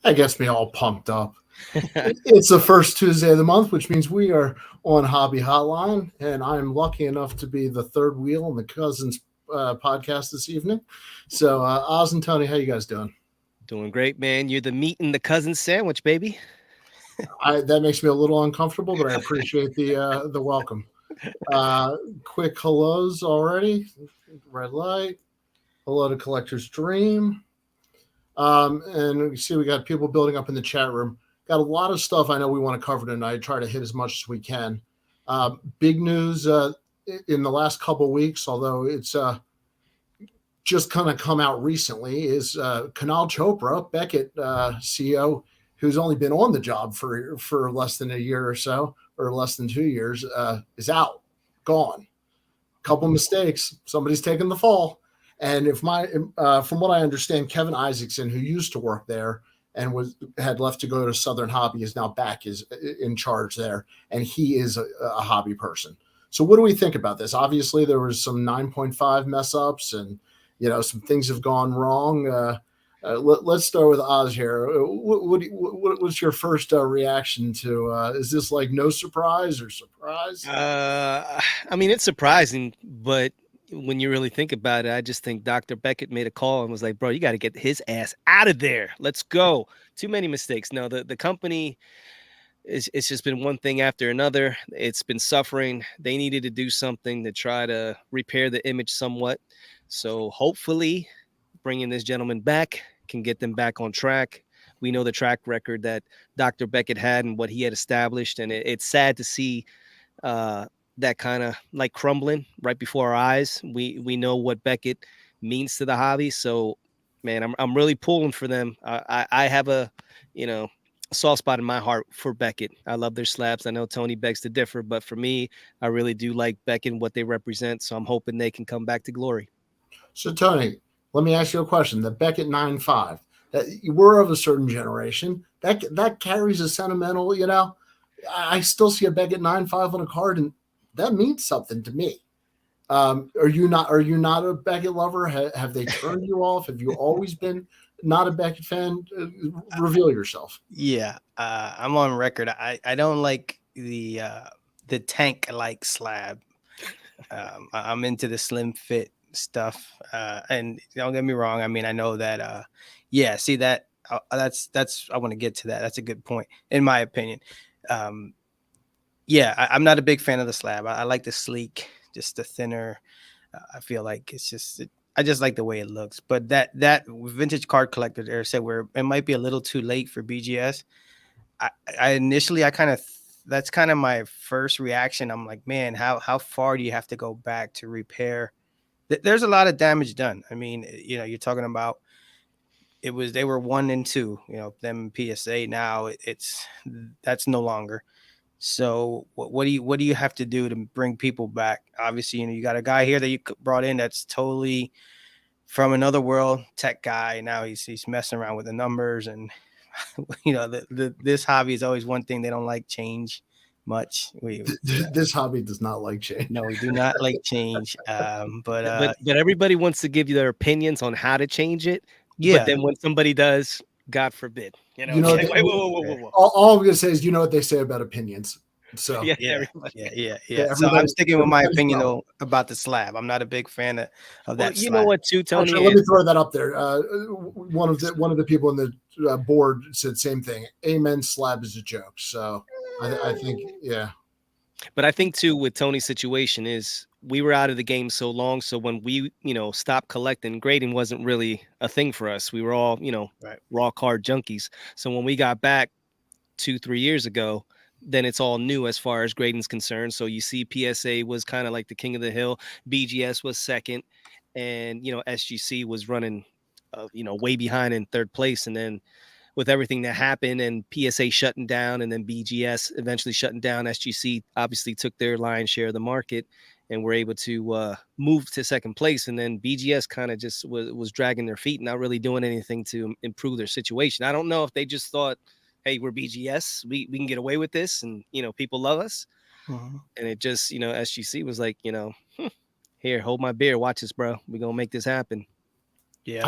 That gets me all pumped up. It's the first Tuesday of the month, which means we are on Hobby Hotline, and I'm lucky enough to be the third wheel in the Cousins podcast this evening. So, Oz and Tony, how you guys doing? Doing great, man. You're the meat and the cousin sandwich, baby. That makes me a little uncomfortable, but I appreciate the welcome. Uh, Quick hellos already. Red light. Hello to Collector's Dream. And you see, we got people building up in the chat room. Got a lot of stuff I know we want to cover tonight. Try to hit as much as we can. Big news in the last couple of weeks, although it's just kind of come out recently, is Kunal Chopra, Beckett CEO, who's only been on the job for less than a year or so, or less than 2 years, is out, gone. Couple mistakes. Somebody's taken the fall. And if my from what I understand, Kevin Isaacson, who used to work there and had left to go to Southern Hobby, is now back is in charge there, and he is a hobby person. So what do we think about this? Obviously, there was some 9.5 mess ups, and some things have gone wrong. Let's start with Oz here. What's your first reaction to? Is this like no surprise or surprise? I mean, it's surprising, but when you really think about it, I just think Dr. Beckett made a call and was like, bro, you got to get his ass out of there. Let's go. Too many mistakes. No, the company, it's just been one thing after another. It's been suffering. They needed to do something to try to repair the image somewhat. So hopefully bringing this gentleman back can get them back on track. We know the track record that Dr. Beckett had and what he had established. And it's sad to see that kind of like crumbling right before our eyes. We know what Beckett means to the hobby. So, man, I'm really pulling for them. I have a soft spot in my heart for Beckett. I love their slabs. I know Tony begs to differ, but for me, I really do like Beckett and what they represent. So I'm hoping they can come back to glory. So, Tony, let me ask you a question. The Beckett 9.5, that we're of a certain generation. That carries a sentimental, I still see a Beckett 9.5 on a card, and that means something to me. Are you not? Are you not a Beckett lover? Have they turned you off? Have you always been not a Beckett fan? Reveal yourself. Yeah, I'm on record. I don't like the tank like slab. I'm into the slim fit stuff. And don't get me wrong. I mean, I know that. Yeah, see that. That's. I want to get to that. That's a good point, in my opinion. Um, yeah, I'm not a big fan of the slab. I like the sleek, just the thinner. I feel like it's just. I just like the way it looks. But that vintage card collector there said where it might be a little too late for BGS. I initially I kind of that's kind of my first reaction. I'm like, man, how far do you have to go back to repair? There's a lot of damage done. I mean, you're talking about they were 1 and 2. Them PSA now it's that's no longer. So what do you have to do to bring people back? Obviously, you got a guy here that you brought in that's totally from another world, tech guy. Now he's messing around with the numbers, and this hobby is always one thing they don't like change much. This hobby does not like change. No, we do not like change. But everybody wants to give you their opinions on how to change it. Yeah, But then when somebody does, God forbid, You know, it's they, like, wait, whoa. all I'm gonna say is, you know what they say about opinions. So Yeah, yeah, everybody. yeah. So I'm sticking with my opinion though about the slab. I'm not a big fan of Well, that you know slab. what, too, Tony? actually, let me throw that up there. One of the people in the board said same thing. Amen. Slab is a joke. So I think, yeah. But I think too with Tony's situation is we were out of the game so long. So when we, stopped collecting, grading wasn't really a thing for us. We were all, Right. raw card junkies. So when we got back 2-3 years ago, then it's all new as far as grading's concerned. So you see PSA was kind of like the king of the hill. BGS was second. And, SGC was running, way behind in third place. And then with everything that happened and PSA shutting down and then BGS eventually shutting down, SGC obviously took their lion's share of the market and were able to move to second place. And then BGS kind of just was dragging their feet, not really doing anything to improve their situation. I don't know if they just thought, hey, we're BGS, we can get away with this, and people love us. Mhm. And it just, SGC was like, here, hold my beer, watch this, bro. We're gonna make this happen. Yeah.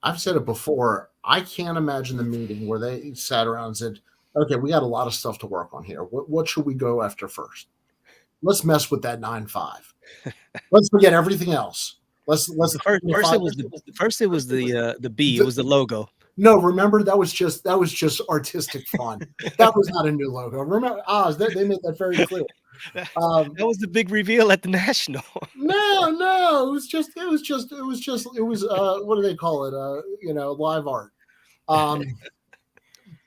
I've said it before. I can't imagine the meeting where they sat around and said, "Okay, we got a lot of stuff to work on here. What should we go after first? Let's mess with that 9.5. Let's forget everything else. Let's First it was the B. It was the logo. No, remember that was just artistic fun. That was not a new logo. Remember, Oz, they made that very clear. That was the big reveal at the National. No, it was what do they call it? Live art.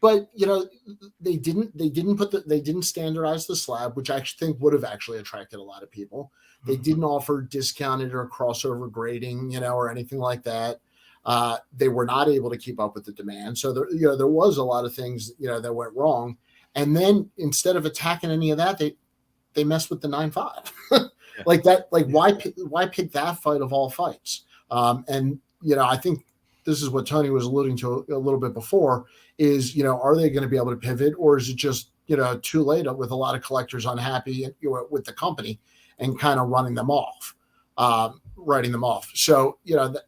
But they didn't standardize the slab, which I actually think would have actually attracted a lot of people. They didn't offer discounted or crossover grading, or anything like that. They were not able to keep up with the demand. So there was a lot of things, that went wrong. And then instead of attacking any of that, they messed with the 9.5. Like that, why pick that fight of all fights? And I think this is what Tony was alluding to a little bit before is, are they going to be able to pivot, or is it just, too late with a lot of collectors unhappy with the company and kind of writing them off. So,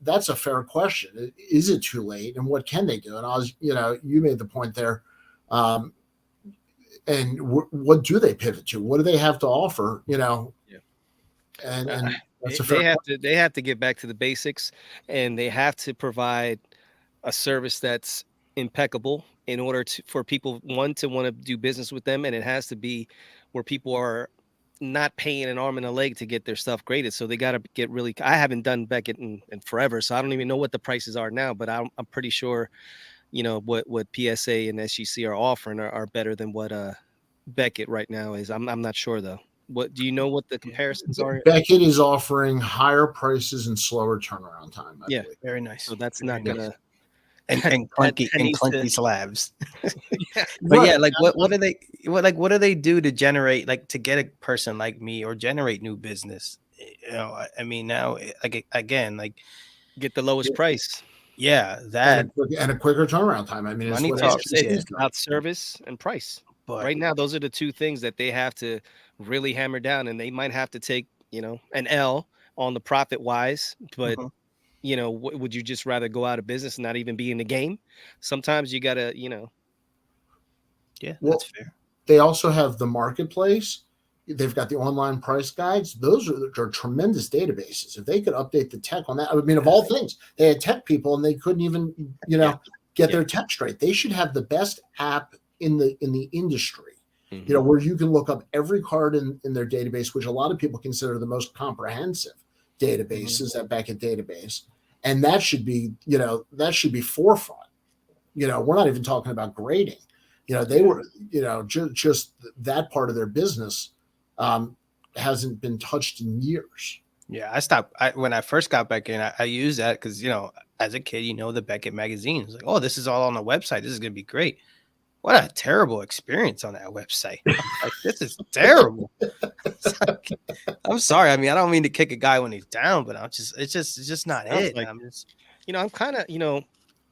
that's a fair question. Is it too late, and what can they do? And you made the point there. And what do they pivot to? What do they have to offer? And that's a fair question. They have to get back to the basics, and they have to provide a service that's impeccable in order for people to want to do business with them, and it has to be where people are not paying an arm and a leg to get their stuff graded. So they got to get really. I haven't done Beckett in forever, so I don't even know what the prices are now. But I'm pretty sure, what PSA and SGC are offering are better than what Beckett right now is. I'm not sure though. What do you know what the comparisons are? Beckett is offering higher prices and slower turnaround time. Yeah, very nice. So that's not gonna. And clunky slabs. Yeah. But yeah, what do they do to generate, to get a person like me or generate new business? I mean, now again, get the lowest price. Yeah, that and a quicker turnaround time. I mean, it's about service and price. But right now, those are the two things that they have to really hammer down, and they might have to take, an L on the profit wise, but would you just rather go out of business and not even be in the game? Sometimes you gotta, Yeah, that's fair. They also have the marketplace. They've got the online price guides. Those are tremendous databases. If they could update the tech on that, I mean, of all things, they had tech people and they couldn't even, get their tech straight. They should have the best app in the industry. Where you can look up every card in their database, which a lot of people consider the most comprehensive database is that Beckett database. And that should be, forefront. We're not even talking about grading. They were, just that part of their business hasn't been touched in years. Yeah, I stopped. When I first got back in, I used that because, as a kid, the Beckett magazine. It's like, oh, this is all on the website. This is going to be great. What a terrible experience on that website. Like, this is terrible. I'm sorry. I mean, I don't mean to kick a guy when he's down, but it's just not it. I'm just, I'm kind of,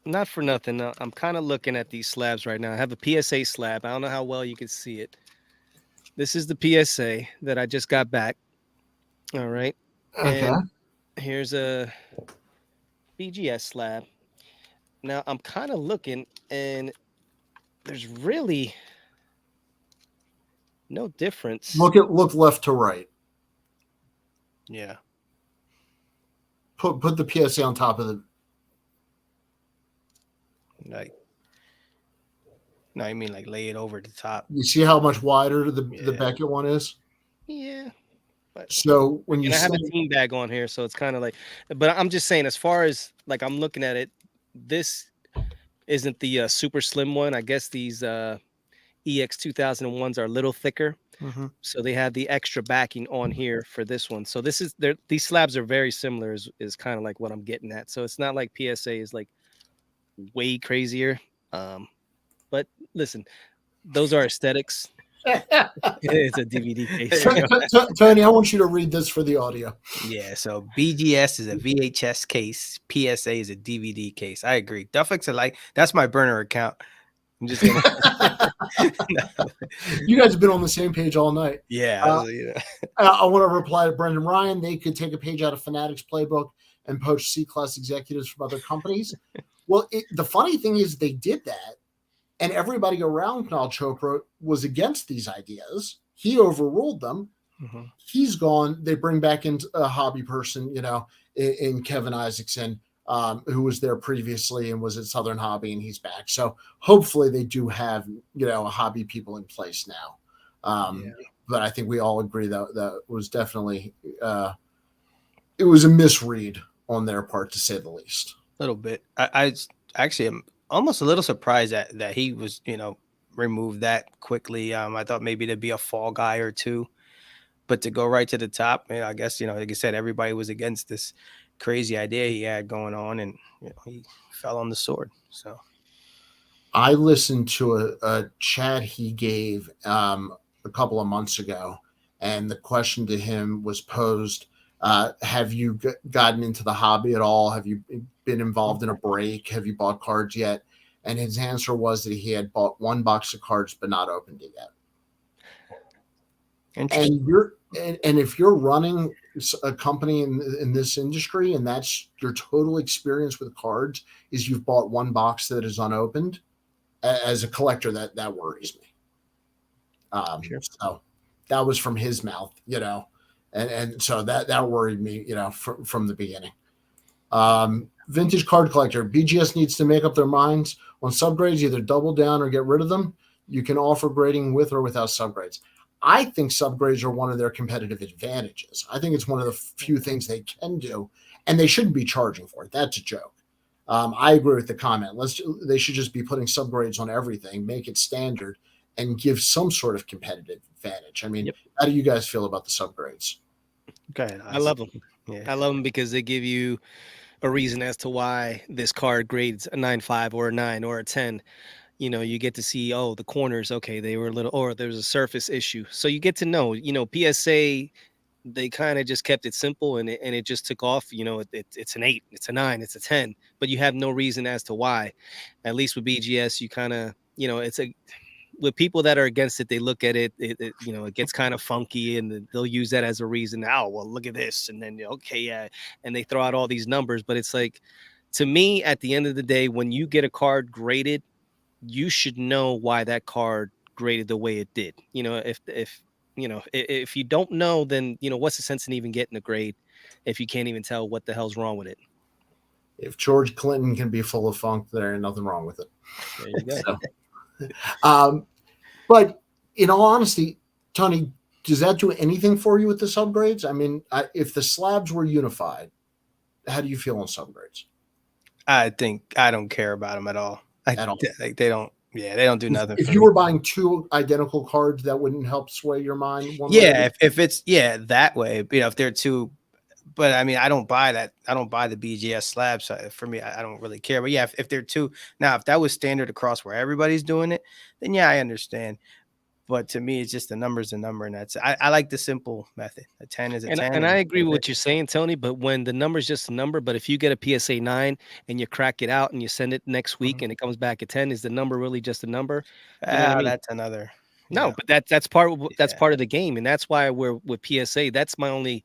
not for nothing. I'm kind of looking at these slabs right now. I have a PSA slab. I don't know how well you can see it. This is the PSA that I just got back. All right. Okay. And here's a BGS slab. Now I'm kind of looking, and there's really no difference. Look left to right. Yeah. Put the PSA on top of the. No, you mean lay it over the top. You see how much wider the Beckett one is? Yeah. But, so when you I have a team bag on here, so it's kind of but I'm just saying, as far as I'm looking at it, this isn't the super slim one. I guess these EX 2001s are a little thicker. So they have the extra backing on here for this one. So these slabs are very similar is kind of what I'm getting at. So it's not like PSA is way crazier. But listen, those are aesthetics. It's a DVD case. Tony, I want you to read this for the audio. Yeah, so BGS is a VHS case. PSA is a DVD case. I agree. Duffix that's my burner account. I'm just kidding. You guys have been on the same page all night. Yeah. I want to reply to Brendan Ryan. They could take a page out of Fanatics playbook and poach C-class executives from other companies. Well, the funny thing is they did that, and everybody around Kunal Chopra was against these ideas. He overruled them. Mhm. He's gone. They bring back in a hobby person, in Kevin Isaacson, who was there previously and was at Southern Hobby, and he's back. So hopefully they do have, hobby people in place now. But I think we all agree that was definitely it was a misread on their part, to say the least. A little bit. I actually am almost a little surprised that he was, removed that quickly. I thought maybe there'd be a fall guy or two, but to go right to the top, I guess, like I said, everybody was against this crazy idea he had going on, and he fell on the sword. So I listened to a chat he gave a couple of months ago, and the question to him was posed: have you gotten into the hobby at all? Have you been involved in a break? Have you bought cards yet? And his answer was that he had bought one box of cards but not opened it yet. And if you're running a company in this industry, and that's your total experience with cards, is you've bought one box that is unopened, as a collector, that worries me. Sure. So that was from his mouth, and so that worried me, from the beginning. Vintage card collector, BGS needs to make up their minds on subgrades, either double down or get rid of them. You can offer grading with or without subgrades. I think subgrades are one of their competitive advantages. I think it's one of the few things they can do, and they shouldn't be charging for it. That's a joke. I agree with the comment. They should just be putting subgrades on everything, make it standard, and give some sort of competitive advantage. I mean, How do you guys feel about the subgrades? Okay, I love them. Yeah. I love them because they give you a reason as to why this card grades a 9.5 or a 9 or a 10. You get to see, the corners, okay, they were a little, or there's a surface issue. So you get to know, PSA, they kind of just kept it simple, and it just took off. It's an 8, it's a 9, it's a 10, but you have no reason as to why. At least with BGS, you kind of, with people that are against it, they look at it, it gets kind of funky, and they'll use that as a reason. Oh, well, look at this. And then, okay, yeah. And they throw out all these numbers, but it's like, to me, at the end of the day, when you get a card graded, you should know why that card graded the way it did. If you don't know, then, what's the sense in even getting a grade if you can't even tell what the hell's wrong with it? If George Clinton can be full of funk, there ain't nothing wrong with it. There you go. But in all honesty, Tony, does that do anything for you with the subgrades? I mean, if the slabs were unified, how do you feel on subgrades? I think I don't care about them at all. At all. Like they don't do nothing. If you were buying two identical cards, that wouldn't help sway your mind. If it's that way, if they're two. But I mean, I don't buy that. I don't buy the BGS slab. So for me, I don't really care. But yeah, if they're two, now if that was standard across where everybody's doing it, then yeah, I understand. But to me, it's just a number's a number, and that's I like the simple method. A 10 is a 10. And I agree with what you're saying, Tony. But when the number's just a number, but if you get a PSA 9 and you crack it out and you send it next week and it comes back at 10, is the number really just a number? You know what I mean? That's another. No, but that's part of the game, and that's why we're with PSA. That's my only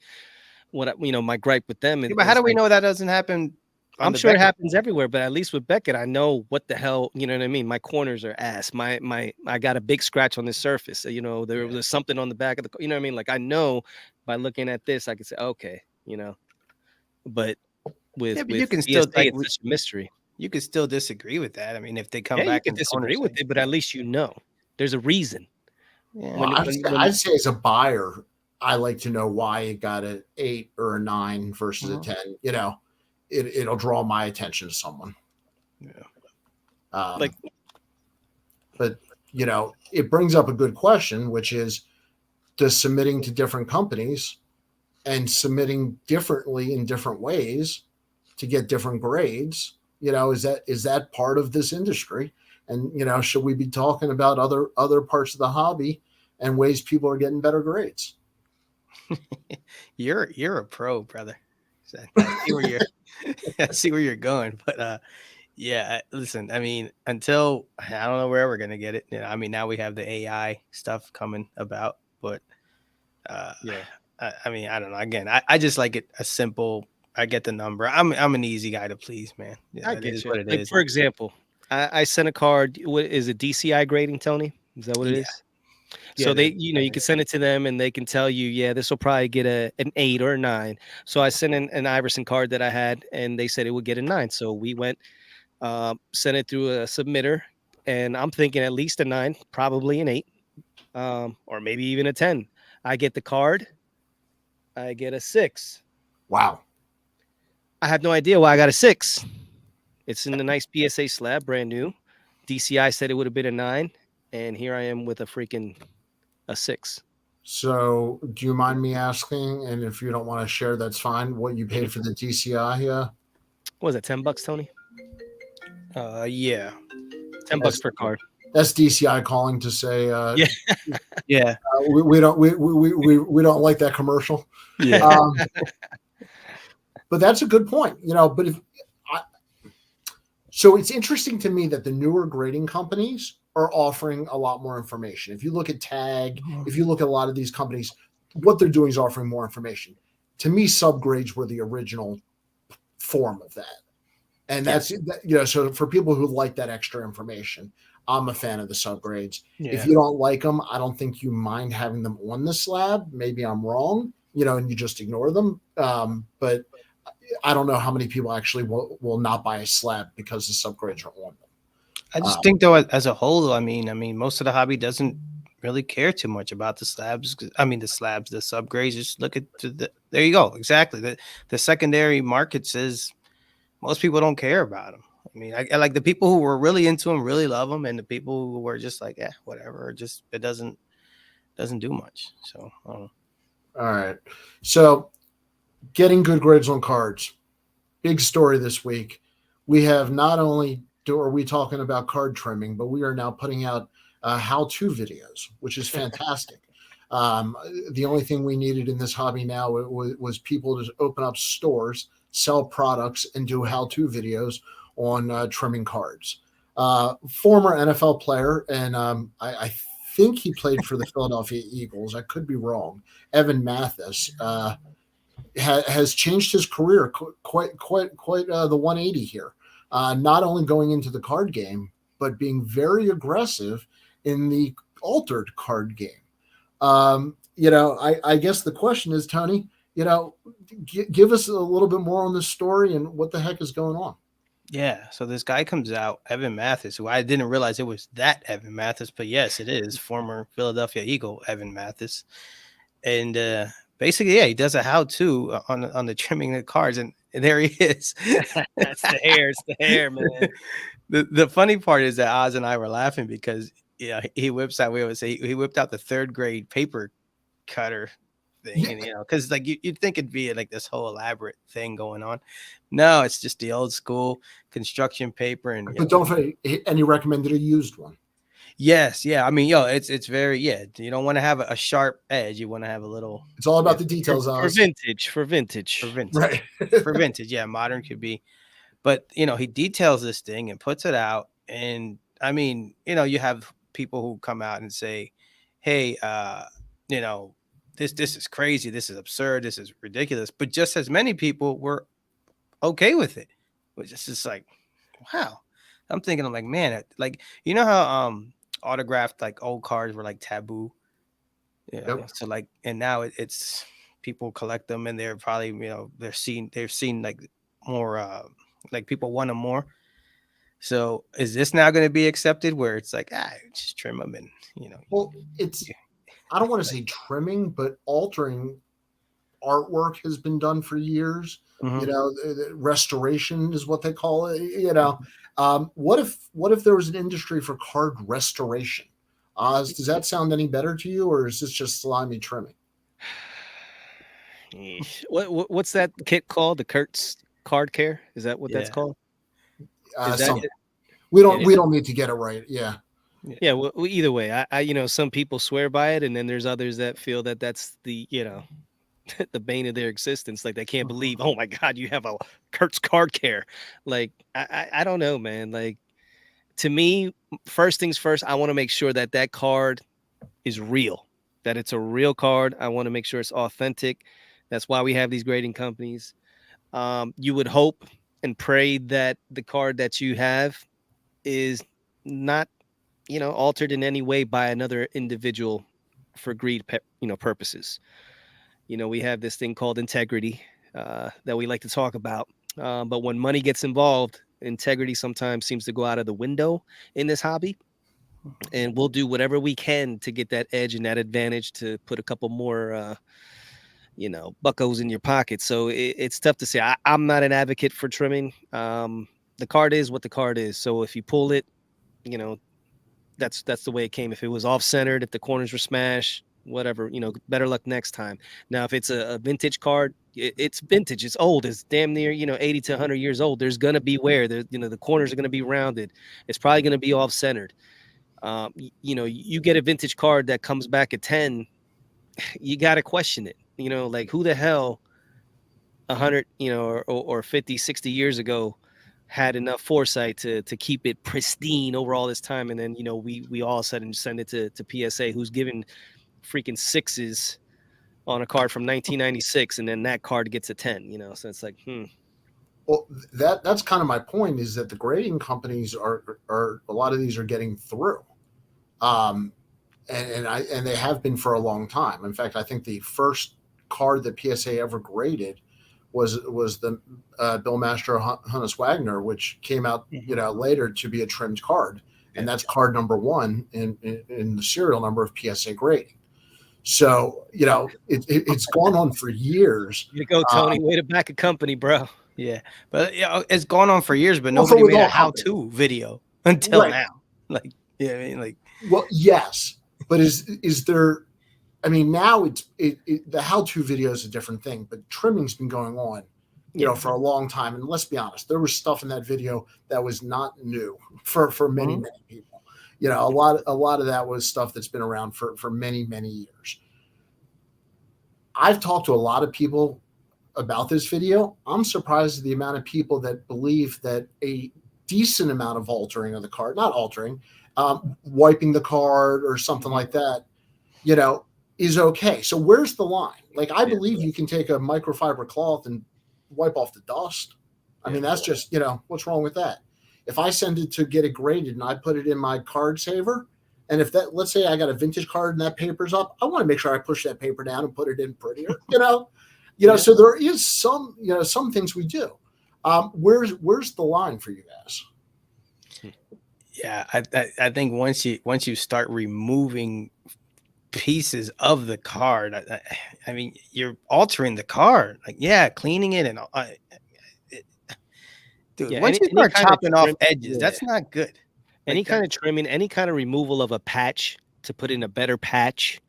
my gripe with them. But how do we know that doesn't happen? I'm sure it happens everywhere, but at least with Beckett, I know what the hell, you know what I mean? My corners are ass. I got a big scratch on this surface. There was something on the back of the, you know what I mean? Like, I know by looking at this, I can say, okay, but with you can PSA, still like, it's such a mystery. You could still disagree with that. I mean, if they come back you can disagree with it, but at least there's a reason. Yeah. Well, I'd say as a buyer, I like to know why it got an 8 or a 9 versus a 10. It'll draw my attention to someone. Yeah. But it brings up a good question, which is, does submitting to different companies and submitting differently in different ways to get different grades, is that part of this industry? And should we be talking about other parts of the hobby and ways people are getting better grades? You're a pro, brother. I see where you're going, but listen, I mean, until I don't know where we're gonna get it. I mean, now we have the AI stuff coming about, but I mean, I don't know. Again, I just like it a simple I get the number. I'm an easy guy to please, man. Yeah, I it get is you. what it Like is. for example, I sent a card. What is it? DCI grading, Tony? Is that what it Yeah. is? Yeah, So they, you can send it to them and they can tell you, yeah, this will probably get an 8 or a 9. So I sent in an Iverson card that I had, and they said it would get a 9. So we went, sent it through a submitter, and I'm thinking at least a 9, probably an 8, or maybe even a 10. I get the card, I get a 6. Wow. I have no idea why I got a 6. It's in the nice PSA slab, brand new. DCI said it would have been a 9, and here I am with a freaking a 6. So, do you mind me asking? And if you don't want to share, that's fine. What you paid for the DCI? Yeah, What was it, $10, Tony? yeah. $10 that's per card. that's DCI calling to say, Yeah. Yeah. we don't don't like that commercial. Yeah. But that's a good point. But so it's interesting to me that the newer grading companies are offering a lot more information. If you look at Tag, if you look at a lot of these companies, what they're doing is offering more information. To me, subgrades were the original form of that. And that's, so for people who like that extra information, I'm a fan of the subgrades. Yeah. If you don't like them, I don't think you mind having them on the slab. Maybe I'm wrong, and you just ignore them. But I don't know how many people actually will not buy a slab because the subgrades are on them. I just think though, as a whole, I mean, most of the hobby doesn't really care too much about the slabs. The slabs, the subgrades. Just look at there you go. Exactly. The secondary market says most people don't care about them. I mean, I like the people who were really into them, really love them, and the people who were just like, yeah, whatever. Just it doesn't do much. So, I don't know. All right. So getting good grades on cards. Big story this week. We have not only are we talking about card trimming, but we are now putting out how-to videos, which is fantastic. The only thing we needed in this hobby now was people to open up stores, sell products, and do how-to videos on trimming cards. Former NFL player, and I think he played for the Philadelphia Eagles. I could be wrong. Evan Mathis has changed his career quite the 180 here. Not only going into the card game, but being very aggressive in the altered card game. I guess the question is, Tony, give us a little bit more on this story and what the heck is going on. Yeah, so this guy comes out, Evan Mathis, who I didn't realize it was that Evan Mathis, but yes, it is former Philadelphia Eagle Evan Mathis, and basically, yeah, he does a how-to on the trimming the cards, and there he is. That's the hair. It's the hair, man. The funny part is that Oz and I were laughing because he whips out. We always say he whipped out the 3rd grade paper cutter thing, and because like you'd think it'd be like this whole elaborate thing going on. No, it's just the old school construction paper. And but don't forget, and he recommended a used one. Yes, yeah. I mean, it's very You don't want to have a sharp edge. You want to have a little. It's all about the details. For vintage. Right. For vintage, yeah. Modern could be, but he details this thing and puts it out. And I mean, you have people who come out and say, "Hey, this is crazy. This is absurd. This is ridiculous." But just as many people were okay with it, which is just like, wow. I'm like, man, like how autographed like old cards were like taboo. Yep. So like, and now it's people collect them, and they're probably they've seen like more like people want them more. So is this now going to be accepted where it's like, just trim them and Well, I don't want to say trimming, but altering artwork has been done for years. Mm-hmm. Restoration is what they call it. What if there was an industry for card restoration? Oz, does that sound any better to you, or is this just slimy trimming? What's that kit called? The Kurtz Card Care? Is that what that's called? We don't need to get it right. Yeah. Yeah. Well, either way, I some people swear by it, and then there's others that feel that that's the the bane of their existence. Like they can't believe, oh my God, you have a Kurtz Card Care. Like I don't know, man. Like to me, first things first, I want to make sure that card is real, that it's a real card. I want to make sure it's authentic. That's why we have these grading companies. You would hope and pray that the card that you have is not, altered in any way by another individual for greed, purposes. We have this thing called integrity that we like to talk about. But when money gets involved, integrity sometimes seems to go out of the window in this hobby. And we'll do whatever we can to get that edge and that advantage to put a couple more, buckos in your pocket. So it's tough to say. I'm not an advocate for trimming. The card is what the card is. So if you pull it, you know, that's the way it came. If it was off centered, if the corners were smashed, whatever, better luck next time. Now, if it's a vintage card, it's vintage, it's old, it's damn near 80 to 100 years old. There's gonna be wear. The corners are gonna be rounded. It's probably gonna be off centered. You get a vintage card that comes back at 10, you gotta question it. Like who the hell 100, or 50, 60 years ago had enough foresight to keep it pristine over all this time, and then we all said and send it to PSA, who's given freaking sixes on a card from 1996, and then that card gets a 10. So it's like, Well, that's kind of my point, is that the grading companies are a lot of these are getting through, and they have been for a long time. In fact, I think the first card that PSA ever graded was the Bill Master Hunnis Wagner, which came out later to be a trimmed card, and that's card number 1 in the serial number of PSA grading. So it's gone on for years. You go, Tony. Way to back a company, bro. Yeah, but it's gone on for years, but nobody made a how-to video until now. Like, yeah, I mean, like, well, yes, but is there? I mean, now the how-to video is a different thing, but trimming's been going on, for a long time. And let's be honest, there was stuff in that video that was not new for many, many people. A lot of that was stuff that's been around for many, many years. I've talked to a lot of people about this video. I'm surprised at the amount of people that believe that a decent amount of altering of the card, not altering, wiping the card or something like that, is okay. So where's the line? Like, I believe you can take a microfiber cloth and wipe off the dust. I mean, that's just, what's wrong with that? If I send it to get it graded and I put it in my card saver, and if that, let's say I got a vintage card and that paper's up, I want to make sure I push that paper down and put it in prettier, so there is some things we do. Where's the line for you guys? Yeah, I think once you start removing pieces of the card, I mean, you're altering the card. Like, cleaning it and dude, once you start chopping off edges, that's not good. Any kind of trimming, any kind of removal of a patch to put in a better patch,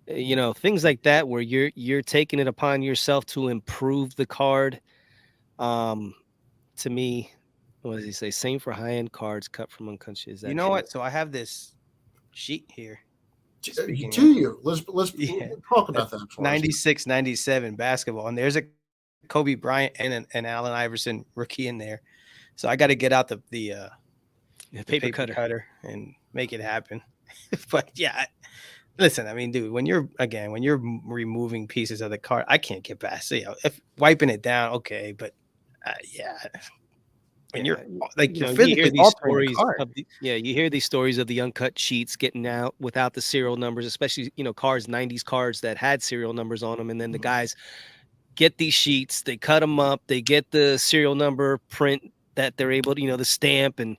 things like that, where you're taking it upon yourself to improve the card. To me, what does he say? Same for high-end cards cut from unconscious. You know what? So I have this sheet here. Let's talk about that. 96, 97 basketball, and there's a Kobe Bryant and an Allen Iverson rookie in there. So I got to get out the paper cutter and make it happen. But listen, I mean, dude, when you're removing pieces of the card, I can't get past it. If wiping it down, okay, but when you're like, you're physically altering the card. You hear these stories of the uncut sheets getting out without the serial numbers, especially cards, 90s cards that had serial numbers on them, and then the guys get these sheets, they cut them up, they get the serial number print that they're able to, the stamp, and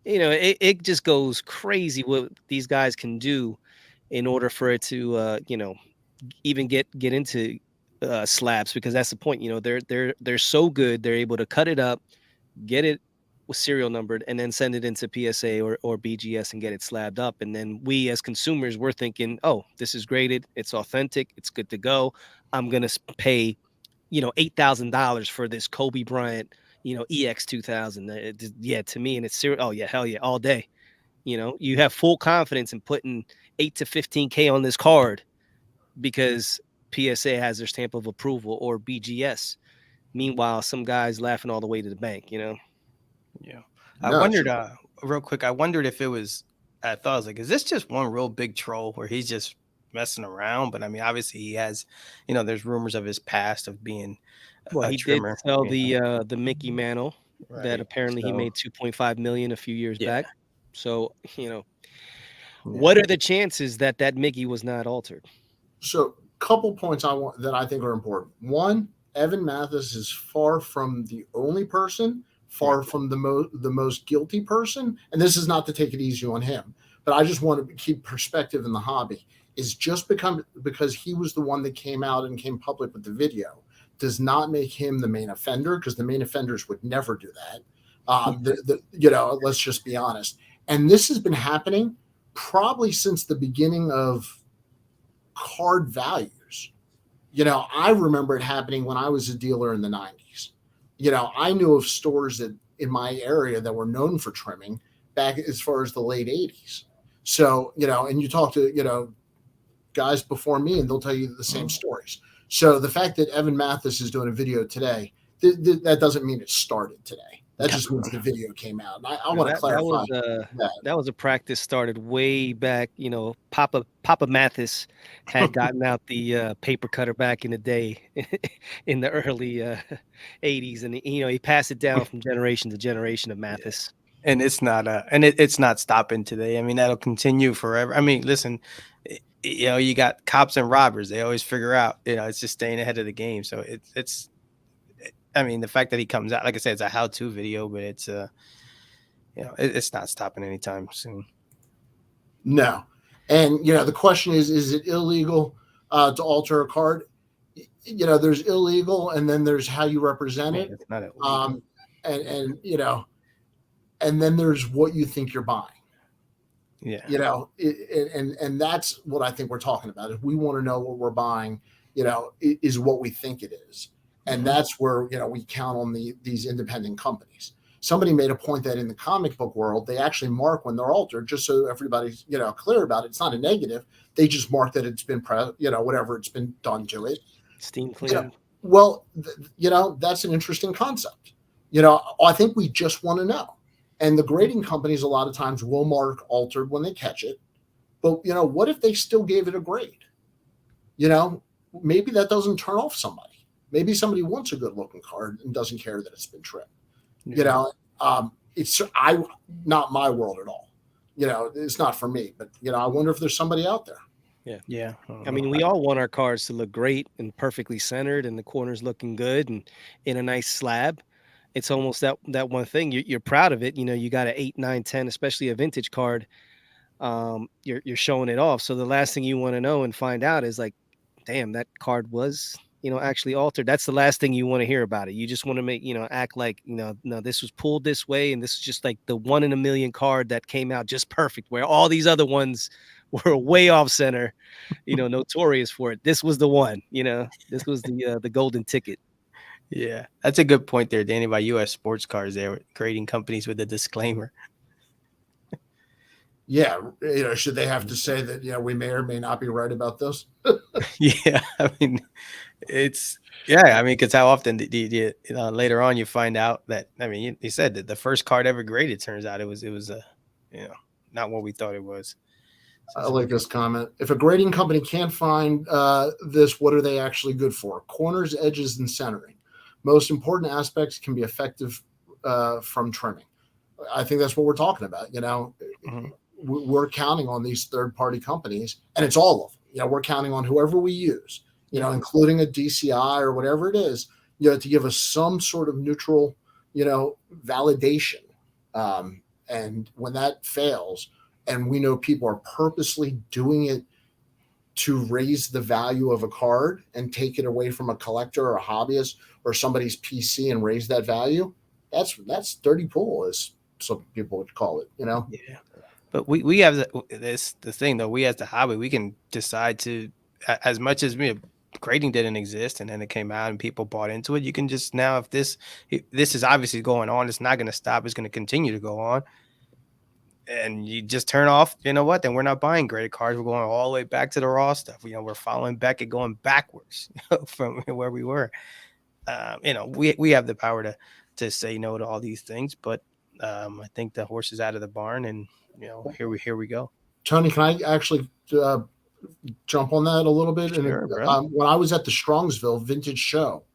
it just goes crazy what these guys can do in order for it to even get into slabs, because that's the point. They're so good, they're able to cut it up, get it with serial numbered, and then send it into PSA or BGS and get it slabbed up. And then we as consumers, we're thinking, oh, this is graded, it's authentic, it's good to go. I'm gonna pay $8,000 for this Kobe Bryant EX 2000. To me, and it's serious. Oh yeah, hell yeah, all day. You have full confidence in putting 8 to 15K on this card because PSA has their stamp of approval, or BGS. Meanwhile, some guys laughing all the way to the bank. Yeah. I wondered real quick. I wondered if it was. I thought I was like, is this just one real big troll where he's just messing around? But I mean, obviously he has. There's rumors of his past of being Well, a he did trimmer. sell Yeah, the Mickey Mantle that right. apparently he So made 2.5 million a few years yeah, back. So, yeah. what are the chances that that Mickey was not altered? So, couple points I want that I think are important. One, Evan Mathis is far from the only person, Right. far from the most guilty person. And this is not to take it easy on him, but I just want to keep perspective in the hobby. Is just because he was the one that came out and came public with the video does not make him the main offender, because the main offenders would never do that. Let's just be honest. And this has been happening probably since the beginning of card values. I remember it happening when I was a dealer in the 90s. I knew of stores that in my area that were known for trimming back as far as the late 80s. So, and you talk to, guys before me and they'll tell you the same stories. So the fact that Evan Mathis is doing a video today, that doesn't mean it started today. That just means the video came out. And I want to clarify that was a practice started way back. Papa Mathis had gotten out the paper cutter back in the day, in the early '80s, and he passed it down from generation to generation of Mathis. And it's not it's not stopping today. I mean, that'll continue forever. I mean, listen, you got cops and robbers. They always figure out, it's just staying ahead of the game. So it's I mean, the fact that he comes out, like I said, it's a how-to video, but it's it's not stopping anytime soon. No. And the question is it illegal to alter a card? There's illegal, and then there's how you represent it. It's not illegal. And then there's what you think you're buying. Yeah. And that's what I think we're talking about. If we want to know what we're buying, is what we think it is. And that's where, we count on these independent companies. Somebody made a point that in the comic book world, they actually mark when they're altered, just so everybody's, clear about it. It's not a negative. They just mark that it's been, whatever it's been done to it. Steam clean. Well, that's an interesting concept. I think we just want to know. And the grading companies a lot of times will mark altered when they catch it. But, what if they still gave it a grade? Maybe that doesn't turn off somebody. Maybe somebody wants a good looking card and doesn't care that it's been trimmed. Yeah. It's not my world at all. It's not for me, but I wonder if there's somebody out there. Yeah. I mean, we all want our cards to look great and perfectly centered and the corners looking good and in a nice slab. It's almost that one thing you're proud of it. You got an 8, 9, 10, especially a vintage card. You're showing it off. So the last thing you want to know and find out is like, damn, that card was, actually altered. That's the last thing you want to hear about it. You just want to make, act like, no, this was pulled this way. And this is just like the 1 in a million card that came out just perfect, where all these other ones were way off center, notorious for it. This was the one, this was the golden ticket. Yeah, that's a good point there, Danny, about U.S. sports cards. They were grading companies with a disclaimer. Yeah, should they have to say that, we may or may not be right about this? Yeah, I mean, because how often later on you find out that, I mean, you said that the first card ever graded, turns out it was not what we thought it was. I like this comment. If a grading company can't find this, what are they actually good for? Corners, edges, and centering. Most important aspects can be effective from trimming. I think that's what we're talking about. We're counting on these third-party companies, and it's all of them. We're counting on whoever we use, including a DCI or whatever it is, to give us some sort of neutral, validation. And when that fails, and we know people are purposely doing it to raise the value of a card and take it away from a collector or a hobbyist or somebody's PC and raise that value, that's dirty pool, as some people would call it. Yeah. But we have the thing though. We as the hobby, we can decide to, as much as grading didn't exist and then it came out and people bought into it. You can just now, if this is obviously going on, it's not going to stop. It's going to continue to go on. And you just turn off. You know what? Then we're not buying graded cards. We're going all the way back to the raw stuff. We're following Beckett, going backwards from where we were. We have the power to say no to all these things, but I think the horse is out of the barn, and here we go. Tony, can I actually jump on that a little bit? Sure, when I was at the Strongsville Vintage Show,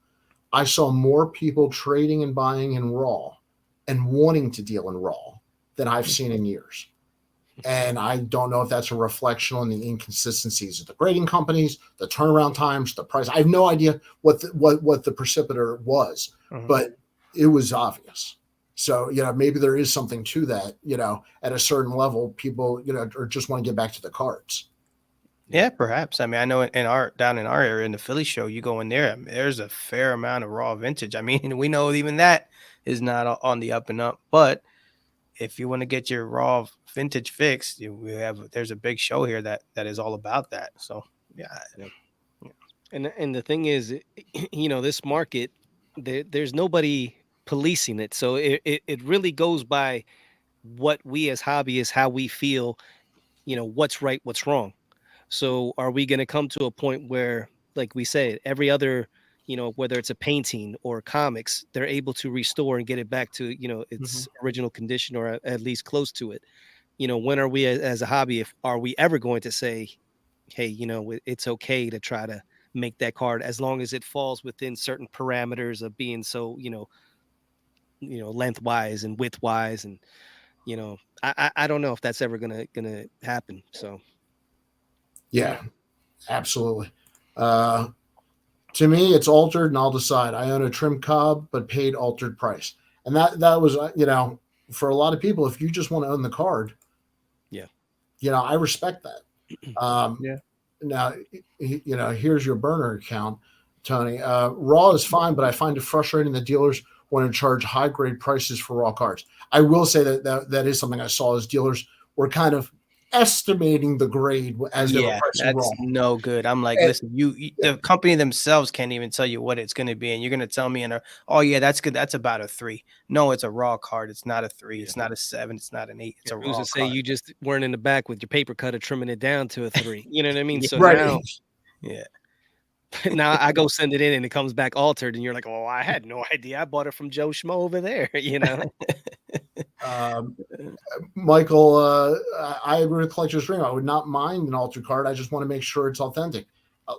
I saw more people trading and buying in Raw and wanting to deal in Raw than I've seen in years. And I don't know if that's a reflection on the inconsistencies of the grading companies, the turnaround times, the price. I have no idea what the precipitator was, but it was obvious. So, maybe there is something to that, at a certain level, people, or just want to get back to the cards. Yeah, perhaps. I mean, I know down in our area in the Philly show, you go in there, I mean, there's a fair amount of raw vintage. I mean, we know even that is not on the up and up. But if you want to get your raw vintage fixed, there's a big show here that is all about that. So yeah. And the thing is, this market, there's nobody policing it, so it really goes by what we as hobbyists, how we feel, what's right, what's wrong. So are we going to come to a point where, like we said, every other, whether it's a painting or comics, they're able to restore and get it back to, its original condition, or at least close to it? When are we as a hobby, are we ever going to say, hey, it's okay to try to make that card as long as it falls within certain parameters of being so, lengthwise and widthwise, and I don't know if that's ever gonna happen. So yeah, absolutely. To me, it's altered, and I'll decide. I own a trim cob, but paid altered price, and that was for a lot of people, if you just want to own the card, yeah, I respect that. Yeah. Now, here's your burner account, Tony. Raw is fine, but I find it frustrating that dealers want to charge high grade prices for raw cards. I will say that is something I saw, as dealers were kind of estimating the grade as they were pricing raw. That's no good. I'm like, listen, the company themselves can't even tell you what it's going to be, and you're going to tell me oh yeah, that's good, that's about a 3. No, it's a raw card. It's not a 3. It's not a 7. It's not an 8. It's a raw card. Say you just weren't in the back with your paper cutter trimming it down to a 3. You know what I mean? So right. Now, yeah. Now I go send it in and it comes back altered, and you're like, oh, I had no idea. I bought it from Joe Schmo over there. Michael, I agree with Collector's Dream. I would not mind an altered card. I just want to make sure it's authentic.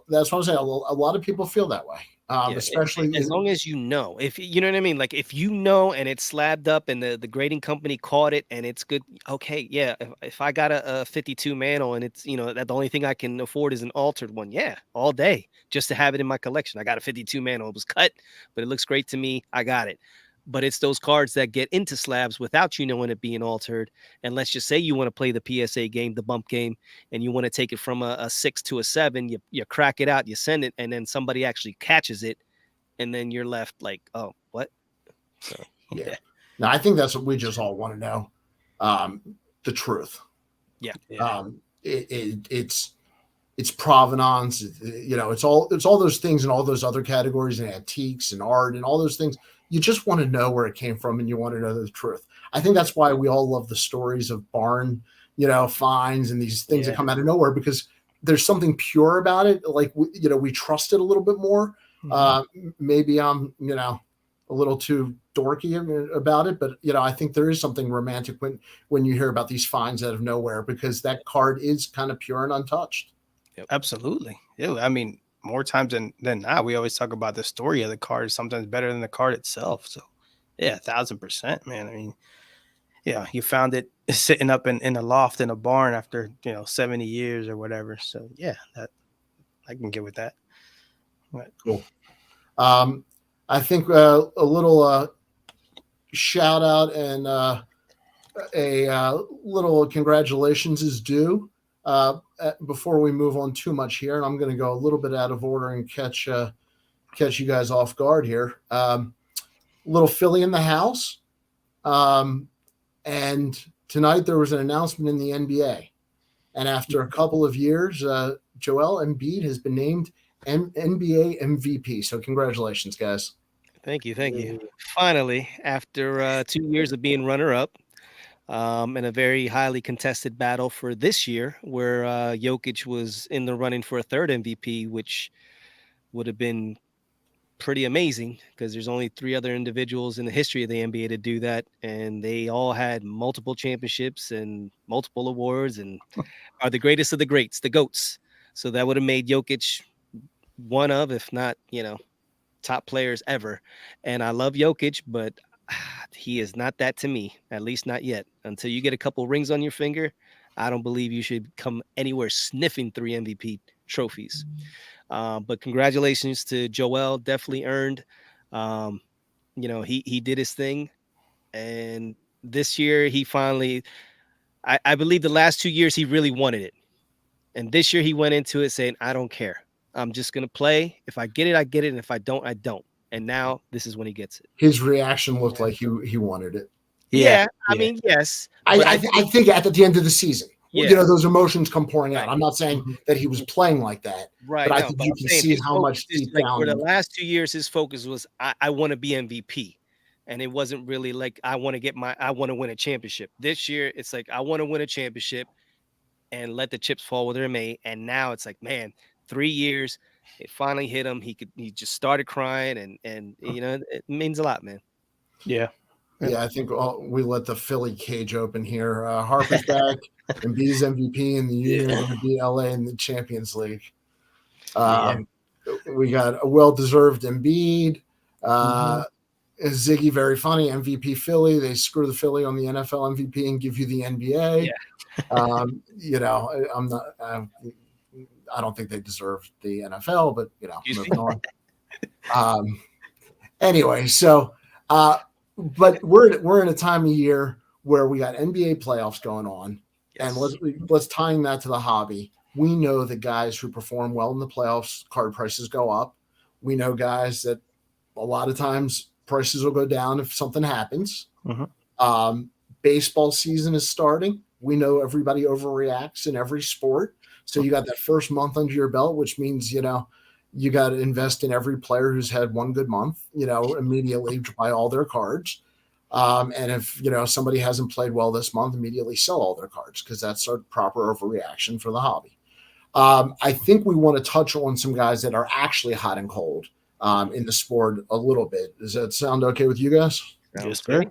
That's what I'm saying. A lot of people feel that way, especially as long as if you know what I mean. Like if and it's slabbed up and the grading company caught it and it's good. Okay, yeah. If I got a 52 mantle and it's that the only thing I can afford is an altered one, yeah, all day just to have it in my collection. I got a 52 mantle. It was cut, but it looks great to me. I got it. But it's those cards that get into slabs without knowing it being altered. And let's just say you want to play the PSA game, the bump game, and you want to take it from a 6 to a 7. You crack it out, you send it, and then somebody actually catches it, and then you're left like, oh, what? So yeah. Now I think that's what we just all want to know, the truth. Yeah. It's provenance. It's all those things and all those other categories, and antiques and art and all those things. You just want to know where it came from, and you want to know the truth. I think that's why we all love the stories of barn, finds and these things that come out of nowhere, because there's something pure about it. Like, we trust it a little bit more. Maybe I'm, a little too dorky about it, but I think there is something romantic when you hear about these finds out of nowhere, because that card is kind of pure and untouched. Yep. Absolutely. Yeah. I mean, more times than not, we always talk about the story of the card is sometimes better than the card itself. So yeah, 1,000%, man. I mean, yeah, you found it sitting up in a loft in a barn after 70 years or whatever. So yeah, that I can get with that. Right. Cool. I think a little shout out and a little congratulations is due before we move on too much here. And I'm going to go a little bit out of order and catch you guys off guard here. Little Philly in the house. And tonight there was an announcement in the NBA. And after a couple of years, Joel Embiid has been named NBA MVP. So congratulations, guys. Thank you. Finally, after 2 years of being runner-up, in a very highly contested battle for this year, where Jokic was in the running for a third MVP, which would have been pretty amazing because there's only 3 other individuals in the history of the NBA to do that, and they all had multiple championships and multiple awards and are the greatest of the greats, the GOATs. So that would have made Jokic one of, if not, top players ever. And I love Jokic, but he is not that to me, at least not yet. Until you get a couple rings on your finger, I don't believe you should come anywhere sniffing 3 MVP trophies. But congratulations to Joel, definitely earned. Um, he did his thing, and this year he finally. I believe the last 2 years he really wanted it, and this year he went into it saying, "I don't care. I'm just gonna play. If I get it, I get it, and if I don't, I don't." And now this is when he gets it. His reaction looked like he wanted it. Yeah, I mean, yes, but I think at the end of the season, Yeah. those emotions come pouring out. Right. I'm not saying that he was playing like that, right. but I No, think but you I'm can saying see his how focus much is deep like down. for the last 2 years, his focus was I want to be MVP. And it wasn't really like I want to win a championship. This year, it's like I want to win a championship and let the chips fall where they may. And now it's like, man, 3 years, it finally hit him. He just started crying, and it means a lot, man. Yeah. Yeah, I think we let the Philly cage open here. Harper's back, and B's MVP, and the Union are going to beat LA in the Champions League. We got a well-deserved Embiid. Ziggy, very funny. MVP Philly. They screw the Philly on the NFL MVP and give you the NBA. Yeah. I'm not. I don't think they deserve the NFL, but moving on. Anyway, so. But we're in a time of year where we got NBA playoffs going on, and let's tying that to the hobby. We know the guys who perform well in the playoffs, card prices go up. We know guys that a lot of times prices will go down if something happens. Baseball season is starting. We know everybody overreacts in every sport, so you got that first month under your belt, which means you got to invest in every player who's had one good month, immediately buy all their cards. And if, somebody hasn't played well this month, immediately sell all their cards because that's a proper overreaction for the hobby. I think we want to touch on some guys that are actually hot and cold in the sport a little bit. Does that sound okay with you guys? Yes, sir.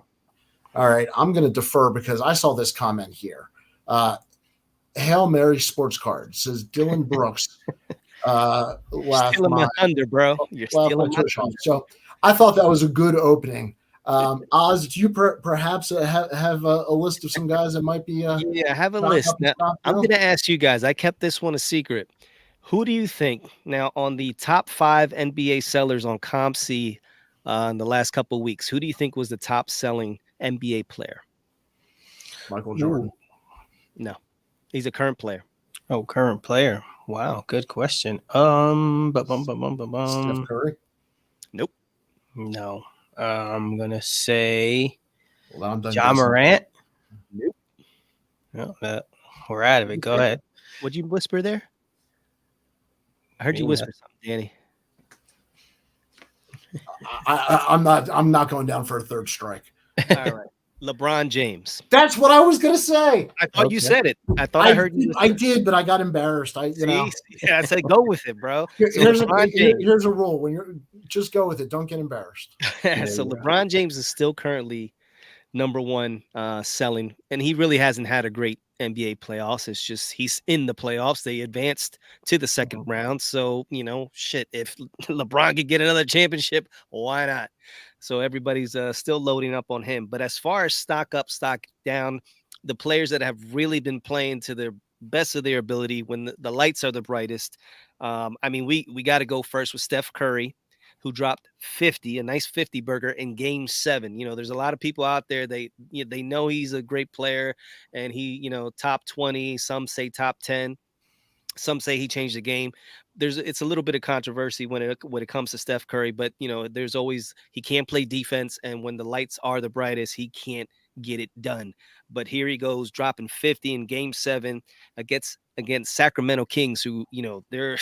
All right. I'm going to defer because I saw this comment here. Hail Mary Sports Card says Dylan Brooks. Stealing my thunder, bro. You're stealing my thunder. So I thought that was a good opening. Oz, do you perhaps have a list of some guys that might be? Yeah, I have a list. Now, I'm going to ask you guys. I kept this one a secret. Who do you think now on the top 5 NBA sellers on ComC in the last couple of weeks? Who do you think was the top selling NBA player? Michael Jordan. No, he's a current player. Oh, current player. Wow, good question. Steph Curry. Nope. No. I'm gonna say John Morant. Nope. No, we're out of it. Go ahead. What'd you whisper there? I heard you whisper something, Danny. I'm not going down for a third strike. All right. LeBron James. That's what I was gonna say. I thought you said it. I thought I heard you. I did, but I got embarrassed. I said go with it, bro. Here's a rule: when you're just go with it, don't get embarrassed. So LeBron James is still currently number one selling, and he really hasn't had a great NBA playoffs. It's just he's in the playoffs. They advanced to the second round, so if LeBron could get another championship, why not? So everybody's still loading up on him. But as far as stock up, stock down, the players that have really been playing to their best of their ability when the lights are the brightest. We got to go first with Steph Curry, who dropped 50, a nice 50 burger in Game 7. There's a lot of people out there. They know he's a great player, and he top 20. Some say top 10. Some say he changed the game. It's a little bit of controversy when it comes to Steph Curry, but there's always he can't play defense, and when the lights are the brightest, he can't get it done. But here he goes, dropping 50 in Game 7 against Sacramento Kings, who they're.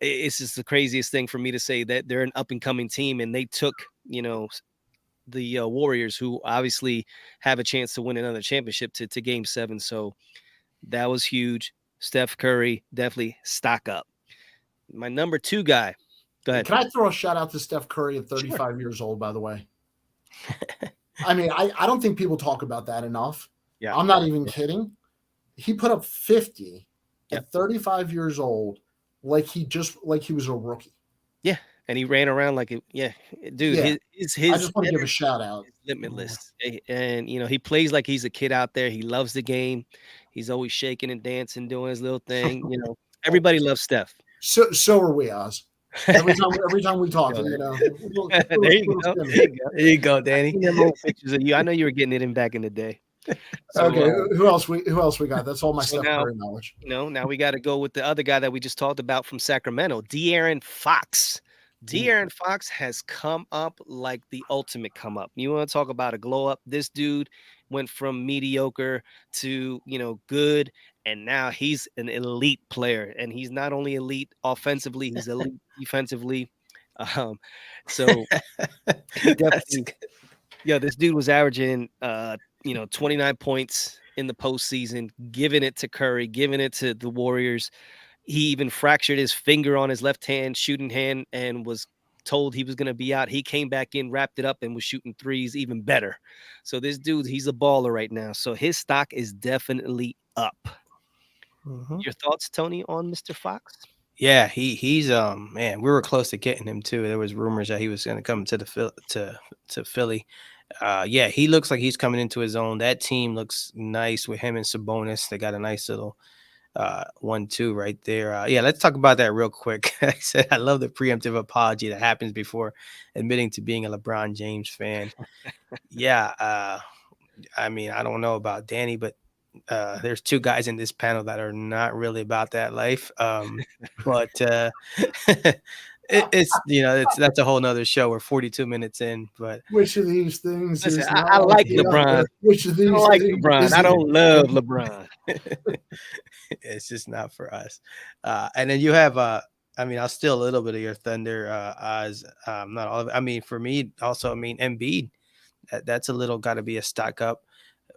It's just the craziest thing for me to say that they're an up and coming team, and they took the Warriors, who obviously have a chance to win another championship, to Game 7. So that was huge. Steph Curry, definitely stock up. My number 2 guy. Go ahead. Can I throw a shout out to Steph Curry at 35 years old, by the way? I don't think people talk about that enough. Yeah. I'm not even kidding. He put up 50 at 35 years old, like he was a rookie. Yeah. and he ran around like it. Yeah, dude, Yeah. his I just want to give a energy shout out. is limitless. And he plays like he's a kid out there. He loves the game. He's always shaking and dancing, doing his little thing. Everybody loves Steph. So are we, Oz. Every time we talk, There There you go, Danny. seen them old pictures of you. I know you were getting it in back in the day. So, Okay, who else we got? That's all my so Steph now- Curry knowledge. now we got to go with the other guy that we just talked about from Sacramento, De'Aaron Fox. De'Aaron Fox has come up like the ultimate come up. You want to talk about a glow up? This dude went from mediocre to good, and now he's an elite player. And he's not only elite offensively, he's elite defensively. So he definitely, this dude was averaging 29 points in the postseason, giving it to Curry, giving it to the Warriors. He even fractured his finger on his left hand, shooting hand, and was told he was going to be out. He came back in, wrapped it up, and was shooting threes even better. So this dude, he's a baller right now. So his stock is definitely up. Your thoughts, Tony, on Mr. Fox? Yeah, he's man, we were close to getting him too. There was rumors that he was going to come to Philly. Yeah, he looks like he's coming into his own. That team looks nice with him and Sabonis. They got a nice little 1-2 right there. Yeah, let's talk about that real quick. I said I love the preemptive apology that happens before admitting to being a LeBron James fan. Yeah, I mean, I don't know about Danny, but there's two guys in this panel that are not really about that life. But it's that's a whole nother show. We're 42 minutes in, but which of these things listen, is I like the LeBron. other? Which of I these don't like things LeBron. is I don't love LeBron. It's just not for us. And then you have I mean, I'll steal a little bit of your thunder, as not all of it. I mean, for me, also, I mean, Embiid, that's a little got to be a stock up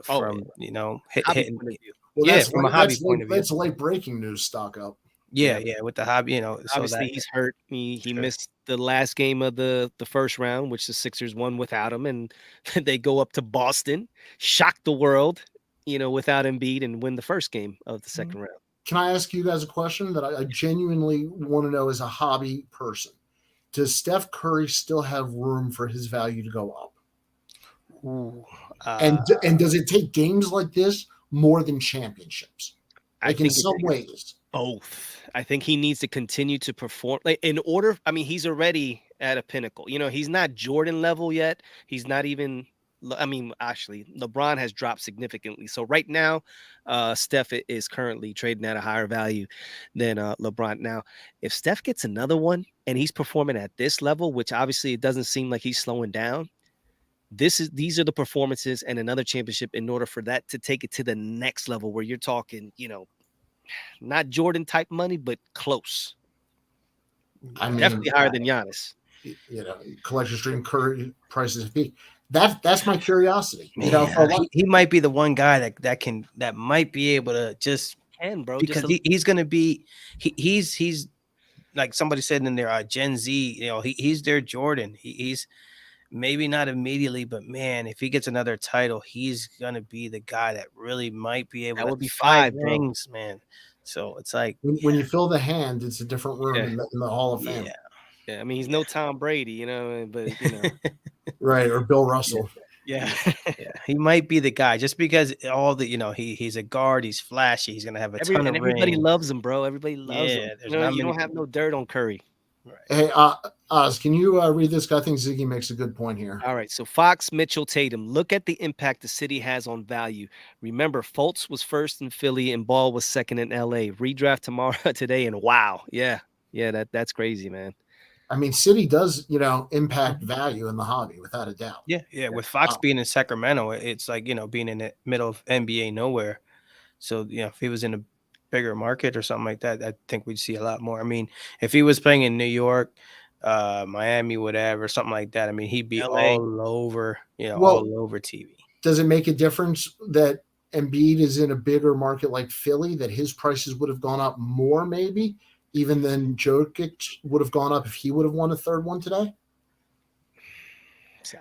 from hitting. Well, Yeah, that's from a hobby point of view. That's late breaking news. Stock up. Yeah, with the hobby, so obviously he's hurt. He missed the last game of the first round, which the Sixers won without him, and they go up to Boston, shock the world, without Embiid, and win the first game of the second round. Can I ask you guys a question that I genuinely want to know as a hobby person? Does Steph Curry still have room for his value to go up? Ooh, and does it take games like this more than championships? Like in some ways. Both. I think he needs to continue to perform. Like in order, I mean, he's already at a pinnacle. He's not Jordan level yet. He's not even. I mean, actually, LeBron has dropped significantly. So right now, Steph is currently trading at a higher value than LeBron. Now, if Steph gets another one and he's performing at this level, which obviously it doesn't seem like he's slowing down, these are the performances and another championship in order for that to take it to the next level where you're talking, not Jordan type money, but close. I mean, definitely higher than Giannis. Collector's Dream Curry prices have peaked. That's my curiosity. He might be the one guy that might be able to just bro, because he's going to be he's like somebody said in there, Gen Z. He's their Jordan. He's maybe not immediately, but man, if he gets another title, he's gonna be the guy that really might be able. That would be 5 rings, man. So it's like when you fill the hand, it's a different room in the Hall of Fame. Yeah. I mean, he's no Tom Brady, but right, or Bill Russell. Yeah. He might be the guy just because all the he's a guard, he's flashy, he's gonna have a ton of everybody rings. loves him, bro. Everybody loves him. You don't have no dirt on Curry. Right. Hey, Oz, can you read this guy? I think Ziggy makes a good point here. All right. So Fox, Mitchell, Tatum. Look at the impact the city has on value. Remember, Fultz was first in Philly and Ball was second in LA. Redraft tomorrow today, and wow. Yeah. That's crazy, man. I mean, city does, impact value in the hobby without a doubt. Yeah. With Fox being in Sacramento, it's like, being in the middle of NBA nowhere. So, if he was in a bigger market or something like that, I think we'd see a lot more. I mean, if he was playing in New York, Miami, whatever, something like that, I mean, he'd be LA. All over, all over TV. Does it make a difference that Embiid is in a bigger market like Philly, that his prices would have gone up more, maybe, even than Jokic would have gone up if he would have won a third one today?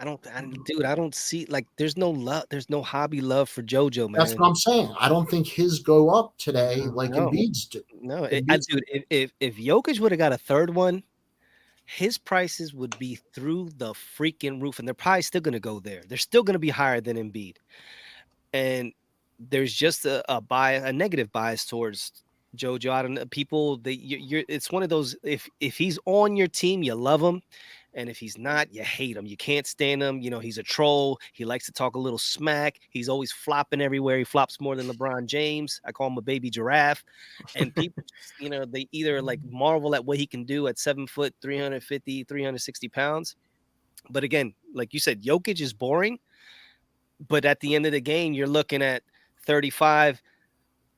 I don't see, like, there's no love, there's no hobby love for JoJo, man. That's what I'm saying. I don't think his go up today like Embiid's do. No, dude, if Jokic would have got a third one, his prices would be through the freaking roof, and they're probably still going to go there. They're still going to be higher than Embiid, and there's just a negative bias towards JoJo. I don't know, people that you're. It's one of those. If he's on your team, you love him, and if he's not, you hate him. You can't stand him. You know, he's a troll. He likes to talk a little smack. He's always flopping everywhere. He flops more than LeBron James. I call him a baby giraffe. And people just, they either like marvel at what he can do at 7 foot, 350, 360 pounds. But again, like you said, Jokic is boring. But at the end of the game, you're looking at 35,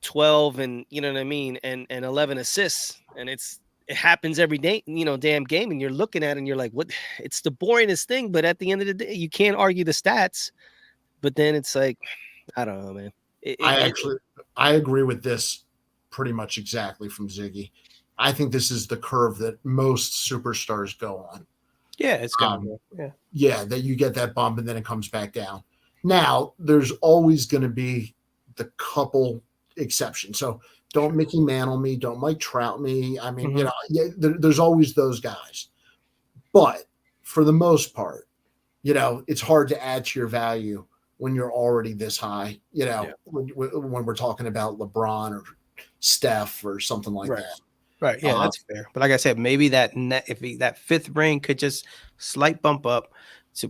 12, and you know what I mean, and 11 assists. And it happens every day, damn game. And you're looking at it and you're like, what? It's the boringest thing. But at the end of the day, you can't argue the stats. But then it's like, I don't know, man. I agree with this pretty much exactly from Ziggy. I think this is the curve that most superstars go on. Yeah, it's gonna be. Yeah, that you get that bump and then it comes back down. Now, there's always going to be the couple exceptions. So don't Mickey Mantle me, don't Mike Trout me. I mean, there's always those guys. But for the most part, it's hard to add to your value when you're already this high, when we're talking about LeBron or Steph or something like that. Right. Yeah, that's fair. But like I said, maybe that that fifth ring could just slight bump up,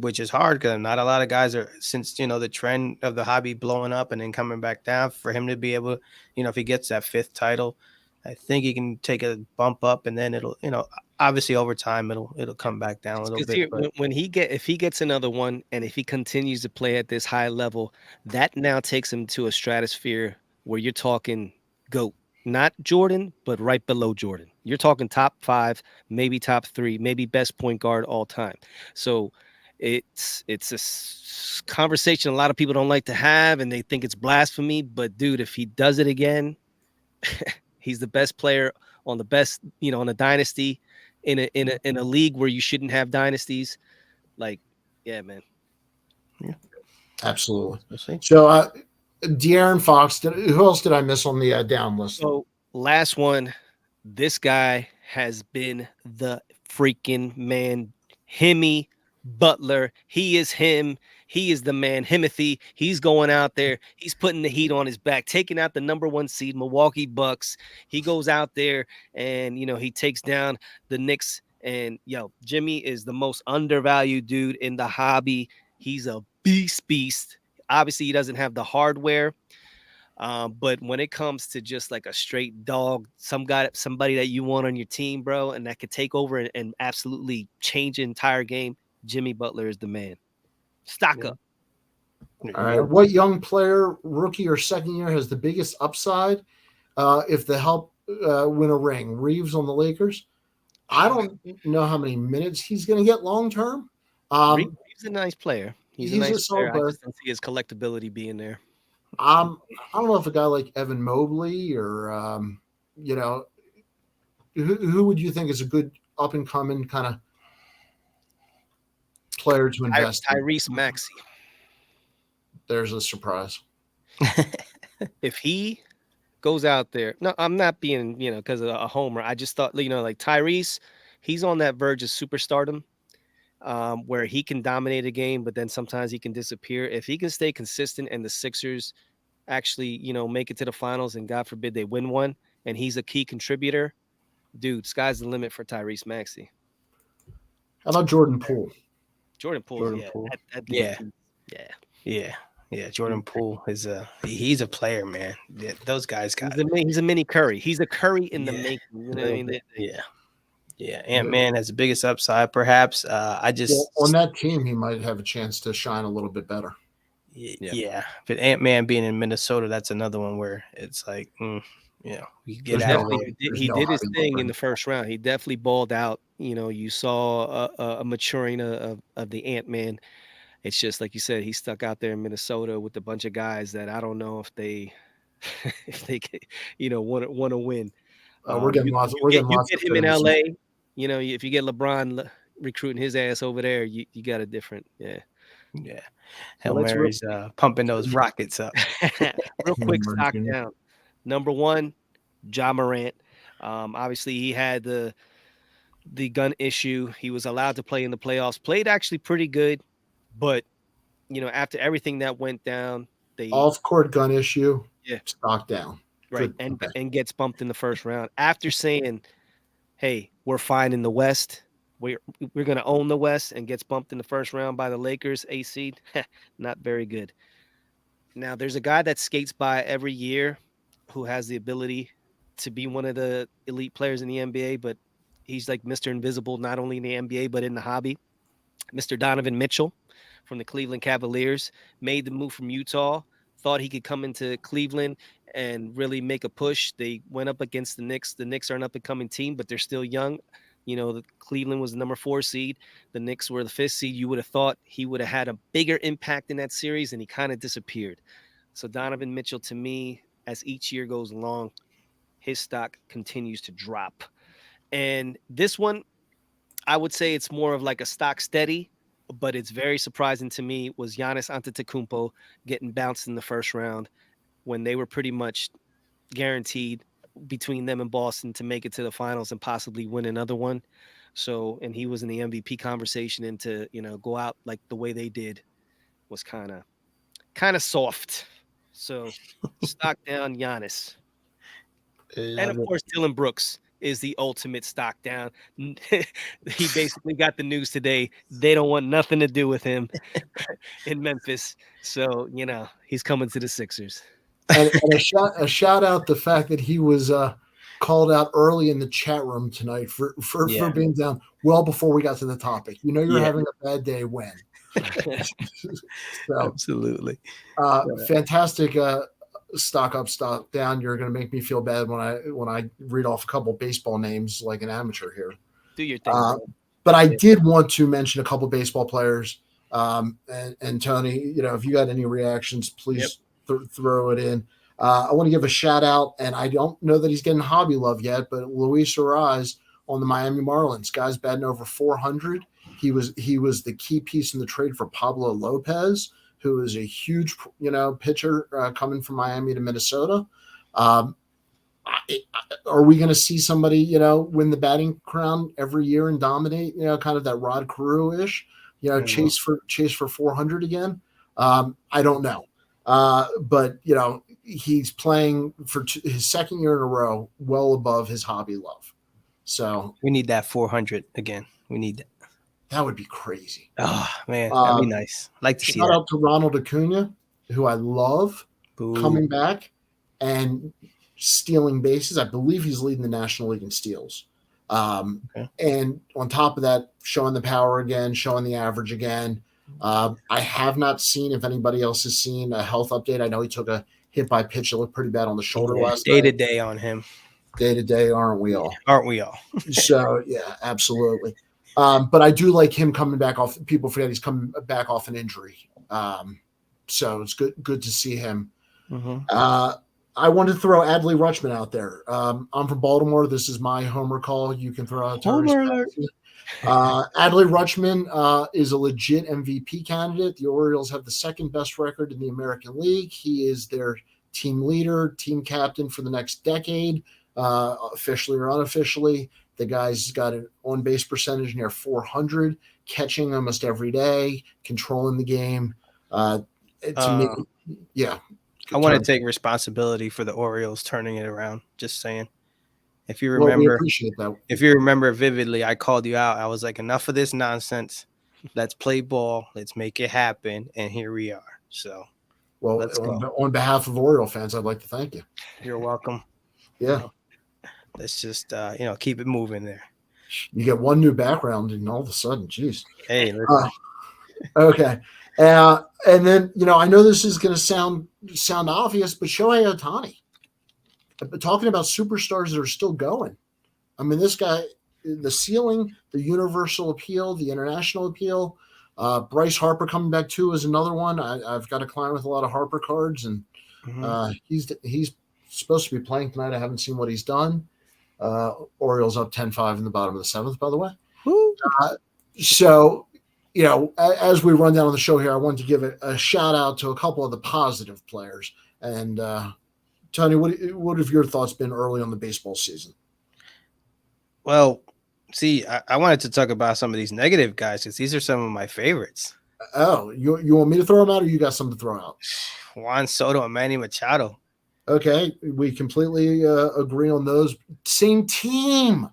which is hard because not a lot of guys are, since the trend of the hobby blowing up and then coming back down, for him to be able, if he gets that fifth title, I think he can take a bump up, and then it'll, obviously over time it'll come back down a little bit. If he gets another one, and if he continues to play at this high level, that now takes him to a stratosphere where you're talking GOAT. Not Jordan, but right below Jordan. You're talking top 5, maybe top 3, maybe best point guard all time. So it's a conversation a lot of people don't like to have, and they think it's blasphemy. But dude, if he does it again, he's the best player on the best, on a dynasty in a league where you shouldn't have dynasties. Like, yeah, man. Yeah, absolutely. So, De'Aaron Fox. Who else did I miss on the down list? So last one, this guy has been the freaking man. Jimmy Butler. He is him. He is the man. Himothy. He's going out there. He's putting the heat on his back, taking out the number 1 seed Milwaukee Bucks. He goes out there and he takes down the Knicks. And Jimmy is the most undervalued dude in the hobby. He's a beast. Obviously, he doesn't have the hardware, but when it comes to just like a straight dog, somebody that you want on your team, bro, and that could take over and absolutely change the entire game, Jimmy Butler is the man. Stock up. All right. What young player, rookie or second year, has the biggest upside if they help win a ring? Reeves on the Lakers. I don't know how many minutes he's going to get long term. Reeves is a nice player. He's a nice player. I just don't see his collectability being there. I don't know if a guy like Evan Mobley or who would you think is a good up and coming kind of player to invest in? Tyrese Maxey. There's a surprise. If he goes out there, no, I'm not being because of a homer. I just thought like Tyrese, he's on that verge of superstardom. Where he can dominate a game, but then sometimes he can disappear. If he can stay consistent and the Sixers actually, make it to the finals and God forbid they win one, and he's a key contributor, dude, sky's the limit for Tyrese Maxey. How about Jordan Poole? Jordan Poole. Yeah. Jordan Poole is he's a player, man. Yeah, those guys got. He's a mini Curry. He's a Curry in the making. You know what I mean? Yeah, Ant-Man has the biggest upside, perhaps. On that team, he might have a chance to shine a little bit better. Yeah. But Ant-Man being in Minnesota, that's another one where it's like, we get out of it. He did his thing in the first round. He definitely balled out. You saw a maturing of the Ant-Man. It's just like you said, he's stuck out there in Minnesota with a bunch of guys that I don't know if they want to win. We're getting lots. Get him in LA. If you get LeBron recruiting his ass over there, you got a different, Hail Mary's pumping those rockets up. Real quick, stock down. Number 1, Ja Morant. Obviously, he had the the gun issue. He was allowed to play in the playoffs. Played actually pretty good, but after everything that went down, they Off-court gun issue. yeah, Stock down. right, Good. and Okay. and gets bumped in the first round after saying, "Hey, we're fine in the West. We're gonna own the West," and gets bumped in the first round by the Lakers, A seed. Not very good. Now, there's a guy that skates by every year who has the ability to be one of the elite players in the NBA, but he's like Mr. Invisible, not only in the NBA, but in the hobby. Mr. Donovan Mitchell from the Cleveland Cavaliers made the move from Utah, thought he could come into Cleveland and really make a push. They went up against the Knicks. The Knicks are an up and coming team, but they're still young. Cleveland was the number 4 seed. The Knicks were the 5th seed. You would have thought he would have had a bigger impact in that series, and he kind of disappeared. So Donovan Mitchell, to me, as each year goes along, his stock continues to drop. And this one, I would say it's more of like a stock steady, but it's very surprising to me was Giannis Antetokounmpo getting bounced in the first round when they were pretty much guaranteed between them and Boston to make it to the finals and possibly win another one. So, and he was in the MVP conversation, and to, go out like the way they did was kind of soft. So stock down Giannis. And of course, Dylan Brooks is the ultimate stock down. He basically got the news today. They don't want nothing to do with him in Memphis. So, he's coming to the Sixers. And a shout out the fact that he was called out early in the chat room tonight for being down well before we got to the topic. You're having a bad day when. So, absolutely. Fantastic stock up, stock down. You're going to make me feel bad when I read off a couple baseball names like an amateur here. Do your thing. But I did want to mention a couple baseball players. And Tony, if you got any reactions, please throw it in. I want to give a shout out, and I don't know that he's getting hobby love yet, but Luis Ariz on the Miami Marlins. Guy's batting over 400. He was the key piece in the trade for Pablo Lopez, who is a huge, pitcher coming from Miami to Minnesota. Are we going to see somebody, win the batting crown every year and dominate, kind of that Rod Carew-ish, chase for 400 again? I don't know. But, he's playing for his second year in a row, well above his hobby love. So we need that 400 again. We need that. That would be crazy. Oh, man, that'd be nice. Like to see that. Shout out to Ronald Acuna, who I love, coming back and stealing bases. I believe he's leading the National League in steals. And on top of that, showing the power again, showing the average again. I have not seen, if anybody else has seen, a health update. I know he took a hit by pitch. It looked pretty bad on the shoulder last night. Day to day on him. Day to day, aren't we all? Aren't we all? So, yeah, absolutely. But I do like him coming back off. People forget he's coming back off an injury. So it's good to see him. Mm-hmm. I wanted to throw Adley Rutschman out there. I'm from Baltimore. This is my homer call. You can throw out Homer alert. Adley Rutschman is a legit MVP candidate. The Orioles have the second best record in the American League. He is their team leader, team captain for the next decade, officially or unofficially. The guy's got an on-base percentage near 400, catching almost every day, controlling the game. To me, yeah. I want to take responsibility for the Orioles turning it around. Just saying. If you remember, we appreciate that. If you remember vividly, I called you out. I was like, enough of this nonsense. Let's play ball. Let's make it happen. And here we are. So, well, on behalf of Oriole fans, I'd like to thank you. You're welcome. Yeah. Let's just, keep it moving there. You get one new background, and all of a sudden, geez. Hey, okay. And then, I know this is going to sound obvious, but Shohei Ohtani. Talking about superstars that are still going. I mean, this guy, the ceiling, the universal appeal, the international appeal. Bryce Harper coming back too is another one. I've got a client with a lot of Harper cards, and he's supposed to be playing tonight. I haven't seen what he's done. Orioles up 10-5 in the bottom of the 7th, by the way. So, as we run down on the show here, I wanted to give a shout out to a couple of the positive players. And Tony, what have your thoughts been early on the baseball season? Well, See, I wanted to talk about some of these negative guys because these are some of my favorites. Oh, you want me to throw them out, or you got something to throw out? Juan Soto and Manny Machado. Okay, we completely agree on those. Same team.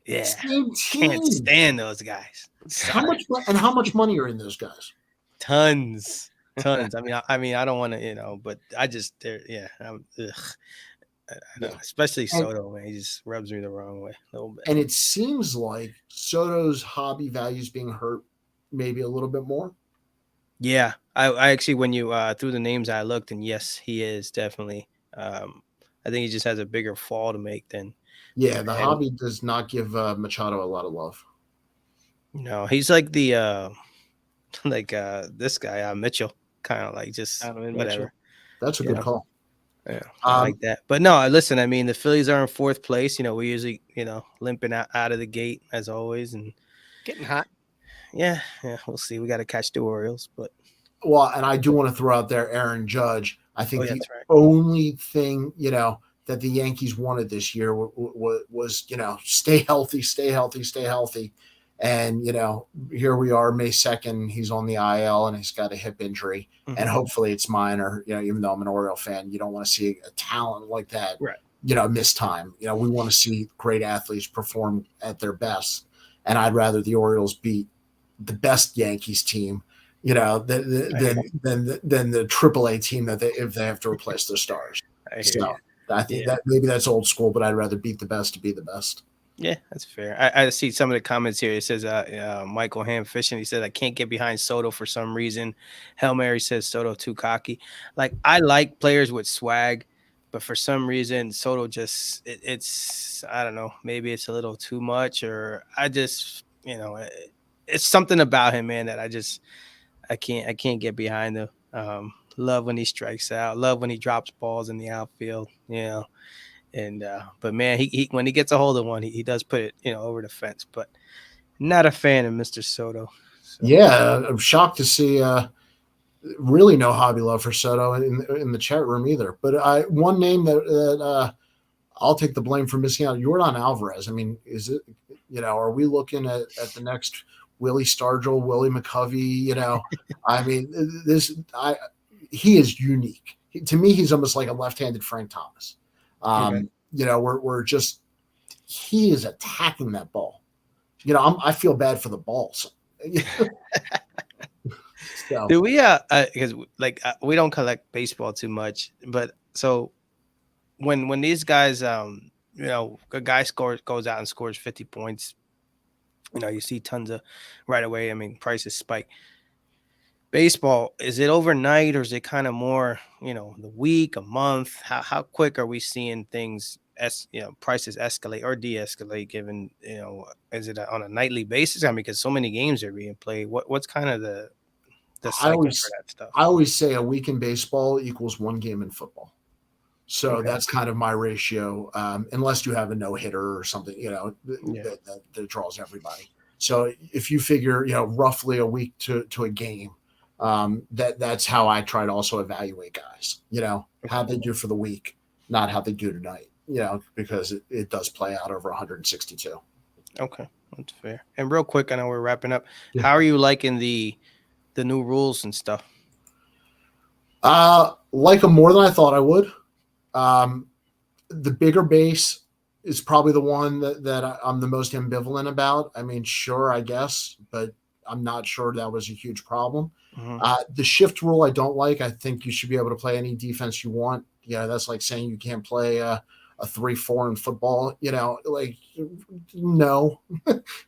Yeah, Same can't team. stand those guys. How much how much money are in those guys? Tons. I don't want to, but I just, yeah, I Yeah. don't know, especially And Soto, man. He just rubs me the wrong way a little bit. and it seems like Soto's hobby values being hurt maybe a little bit more. Yeah, I actually, when you threw the names, I looked, and yes, he is definitely. I think he just has a bigger fall to make than Yeah, the and hobby does not give Machado a lot of love. he's like the like this guy Mitchell, kind of like just Donovan Mitchell. whatever. That's a You good know, call. yeah, I like that. But no, listen, I mean, the Phillies are in fourth place. We usually limping out of the gate as always, and Getting hot. yeah, we'll see. We got to catch the Orioles, but Well, and I do want to throw out there Aaron Judge. I oh think yeah, the that's right. only thing, that the Yankees wanted this year was, stay healthy, stay healthy, stay healthy. And, here we are, May 2nd. He's on the IL and he's got a hip injury. And Mhm. hopefully it's minor. Even though I'm an Oriole fan, you don't want to see a talent like that, Right. miss time. We want to see great athletes perform at their best. And I'd rather the Orioles beat the best Yankees team than the AAA team if they have to replace their stars. I hear So you. I think Yeah. that maybe that's old school, but I'd rather beat the best to be the best. Yeah, that's fair. I see some of the comments here. It says Michael Ham Fishing. He said, I can't get behind Soto for some reason. Hail Mary says Soto too cocky. Like, I like players with swag, but for some reason Soto just it's I don't know, maybe it's a little too much, or I just it's something about him, man, that I can't get behind him. Love when he strikes out, love when he drops balls in the outfield. And but man, he when he gets a hold of one, he does put it over the fence. But not a fan of Mr. Soto. So Yeah, I'm shocked to see really no hobby love for Soto in the chat room either. But one name that I'll take the blame for missing out, Yordan Alvarez. I mean, is it are we looking at the next Willie Stargell, Willie McCovey? I mean, he is unique. To me, he's almost like a left-handed Frank Thomas. okay. We're just he is attacking that ball. I feel bad for the balls. So Do we because we don't collect baseball too much, but so when these guys a guy goes out and scores 50 points, you see tons of right away. I mean, prices spike. Baseball, is it overnight or is it kind of more, the week, a month? How quick are we seeing things prices escalate or de-escalate given, is it on a nightly basis? I mean, because so many games are being played. What's kind of the I cycle for always that stuff? I always say a week in baseball equals one game in football. So Okay. that's kind of my ratio, unless you have a no hitter or something, Yeah. that draws everybody. So if you figure, roughly a week to a game, that's how I try to also evaluate guys, how they do for the week, not how they do tonight, because it does play out over 162. Okay, that's fair. And real quick, I know we're wrapping up. Yeah. How are you liking the new rules and stuff? Like them more than I thought I would. The bigger base is probably the one that I'm the most ambivalent about. I mean, sure, I guess, but I'm not sure that was a huge problem. Mhm. The shift rule I don't like. I think you should be able to play any defense you want. That's like saying you can't play a 3-4 in football. No,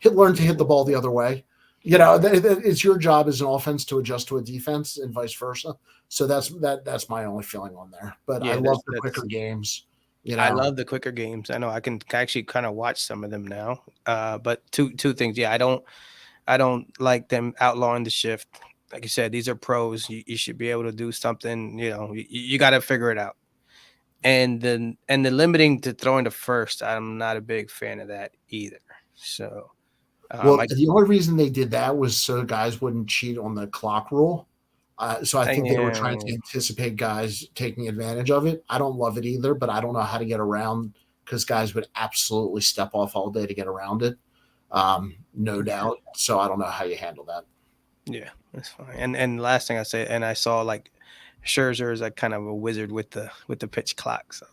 learn to hit the ball the other way. It's your job as an offense to adjust to a defense and vice versa. So that's my only feeling on there. But I Yeah, love the quicker games. I love the quicker games. I know I can actually kind of watch some of them now. But two things. Yeah, I don't like them outlawing the shift. Like you said, these are pros. You should be able to do something. You got to figure it out. And the limiting to throwing to first, I'm not a big fan of that either. So, Well, the only reason they did that was so guys wouldn't cheat on the clock rule. So I think they were trying to anticipate guys taking advantage of it. I don't love it either, but I don't know how to get around because guys would absolutely step off all day to get around it. no doubt. So I don't know how you handle that. Yeah, that's fine. And last thing I say, and I saw like Scherzer is like kind of a wizard with the pitch clock. So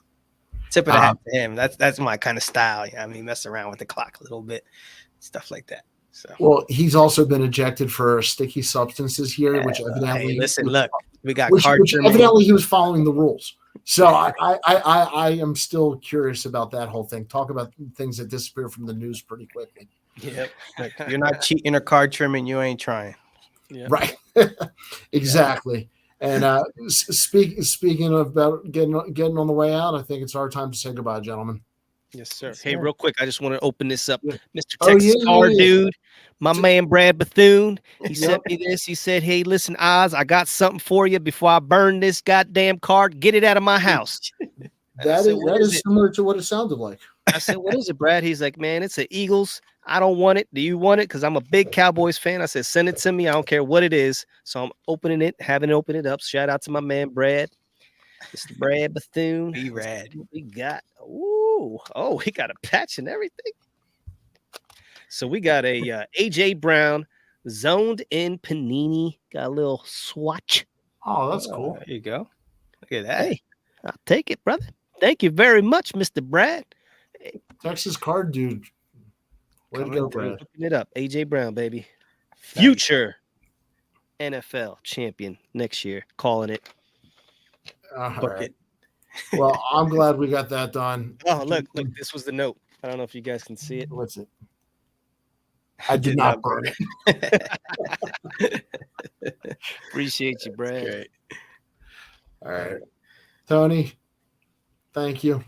tip of the hat to him. That's my kind of style. I mean, mess around with the clock a little bit, stuff like that. So well, he's also been ejected for sticky substances here, which evidently look, we got which evidently he was following the rules. So I am still curious about that whole thing. Talk about things that disappear from the news pretty quickly. Yep. Like, you're not cheating or card trimming, you ain't trying. Yep. Right. Exactly. And speaking of about getting on the way out, I think it's our time to say goodbye, gentlemen. Yes, sir. Yes, Hey, sir. real quick, I just want to open this up. Yeah. Mr. Texas Car Dude, my Yeah. man Brad Bethune, he sent me this. He said, hey, listen, Oz, I got something for you before I burn this goddamn card. Get it out of my house. That is similar to what it sounded like. I said, what is it, Brad? He's like, man, it's an Eagles. I don't want it. Do you want it? Because I'm a big Cowboys fan. I said, send it to me. I don't care what it is. So I'm opening it, having it open it up. Shout out to my man, Brad. Mr. Brad Bethune. Be rad. What we got. Ooh. Oh, we got a patch and everything. So we got a AJ Brown zoned in Panini. Got a little swatch. Oh, that's cool. There you go. Look at that. Hey, I'll take it, brother. Thank you very much, Mr. Brad. Texas Card Dude. Way to go, Brad. Open it up. AJ Brown, baby. Future NFL champion next year. Calling it. All right. Well, I'm glad we got that done. Oh, look, this was the note. I don't know if you guys can see it. What's it? I did not burn it. Appreciate you, Brad. Great. All right. Tony, thank you.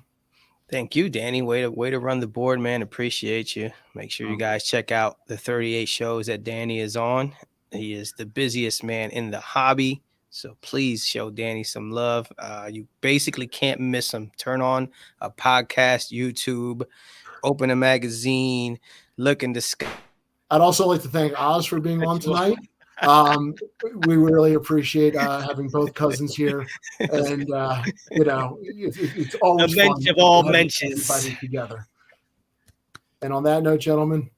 Thank you, Danny. Way to run the board, man. Appreciate you. Make sure you guys check out the 38 shows that Danny is on. He is the busiest man in the hobby. So please show Danny some love. You basically can't miss him. Turn on a podcast, YouTube, open a magazine, look in the sky. I'd also like to thank Oz for being on tonight. We really appreciate having both cousins here, and it's always the mensch fun of all having mentions everybody together. And on that note, gentlemen,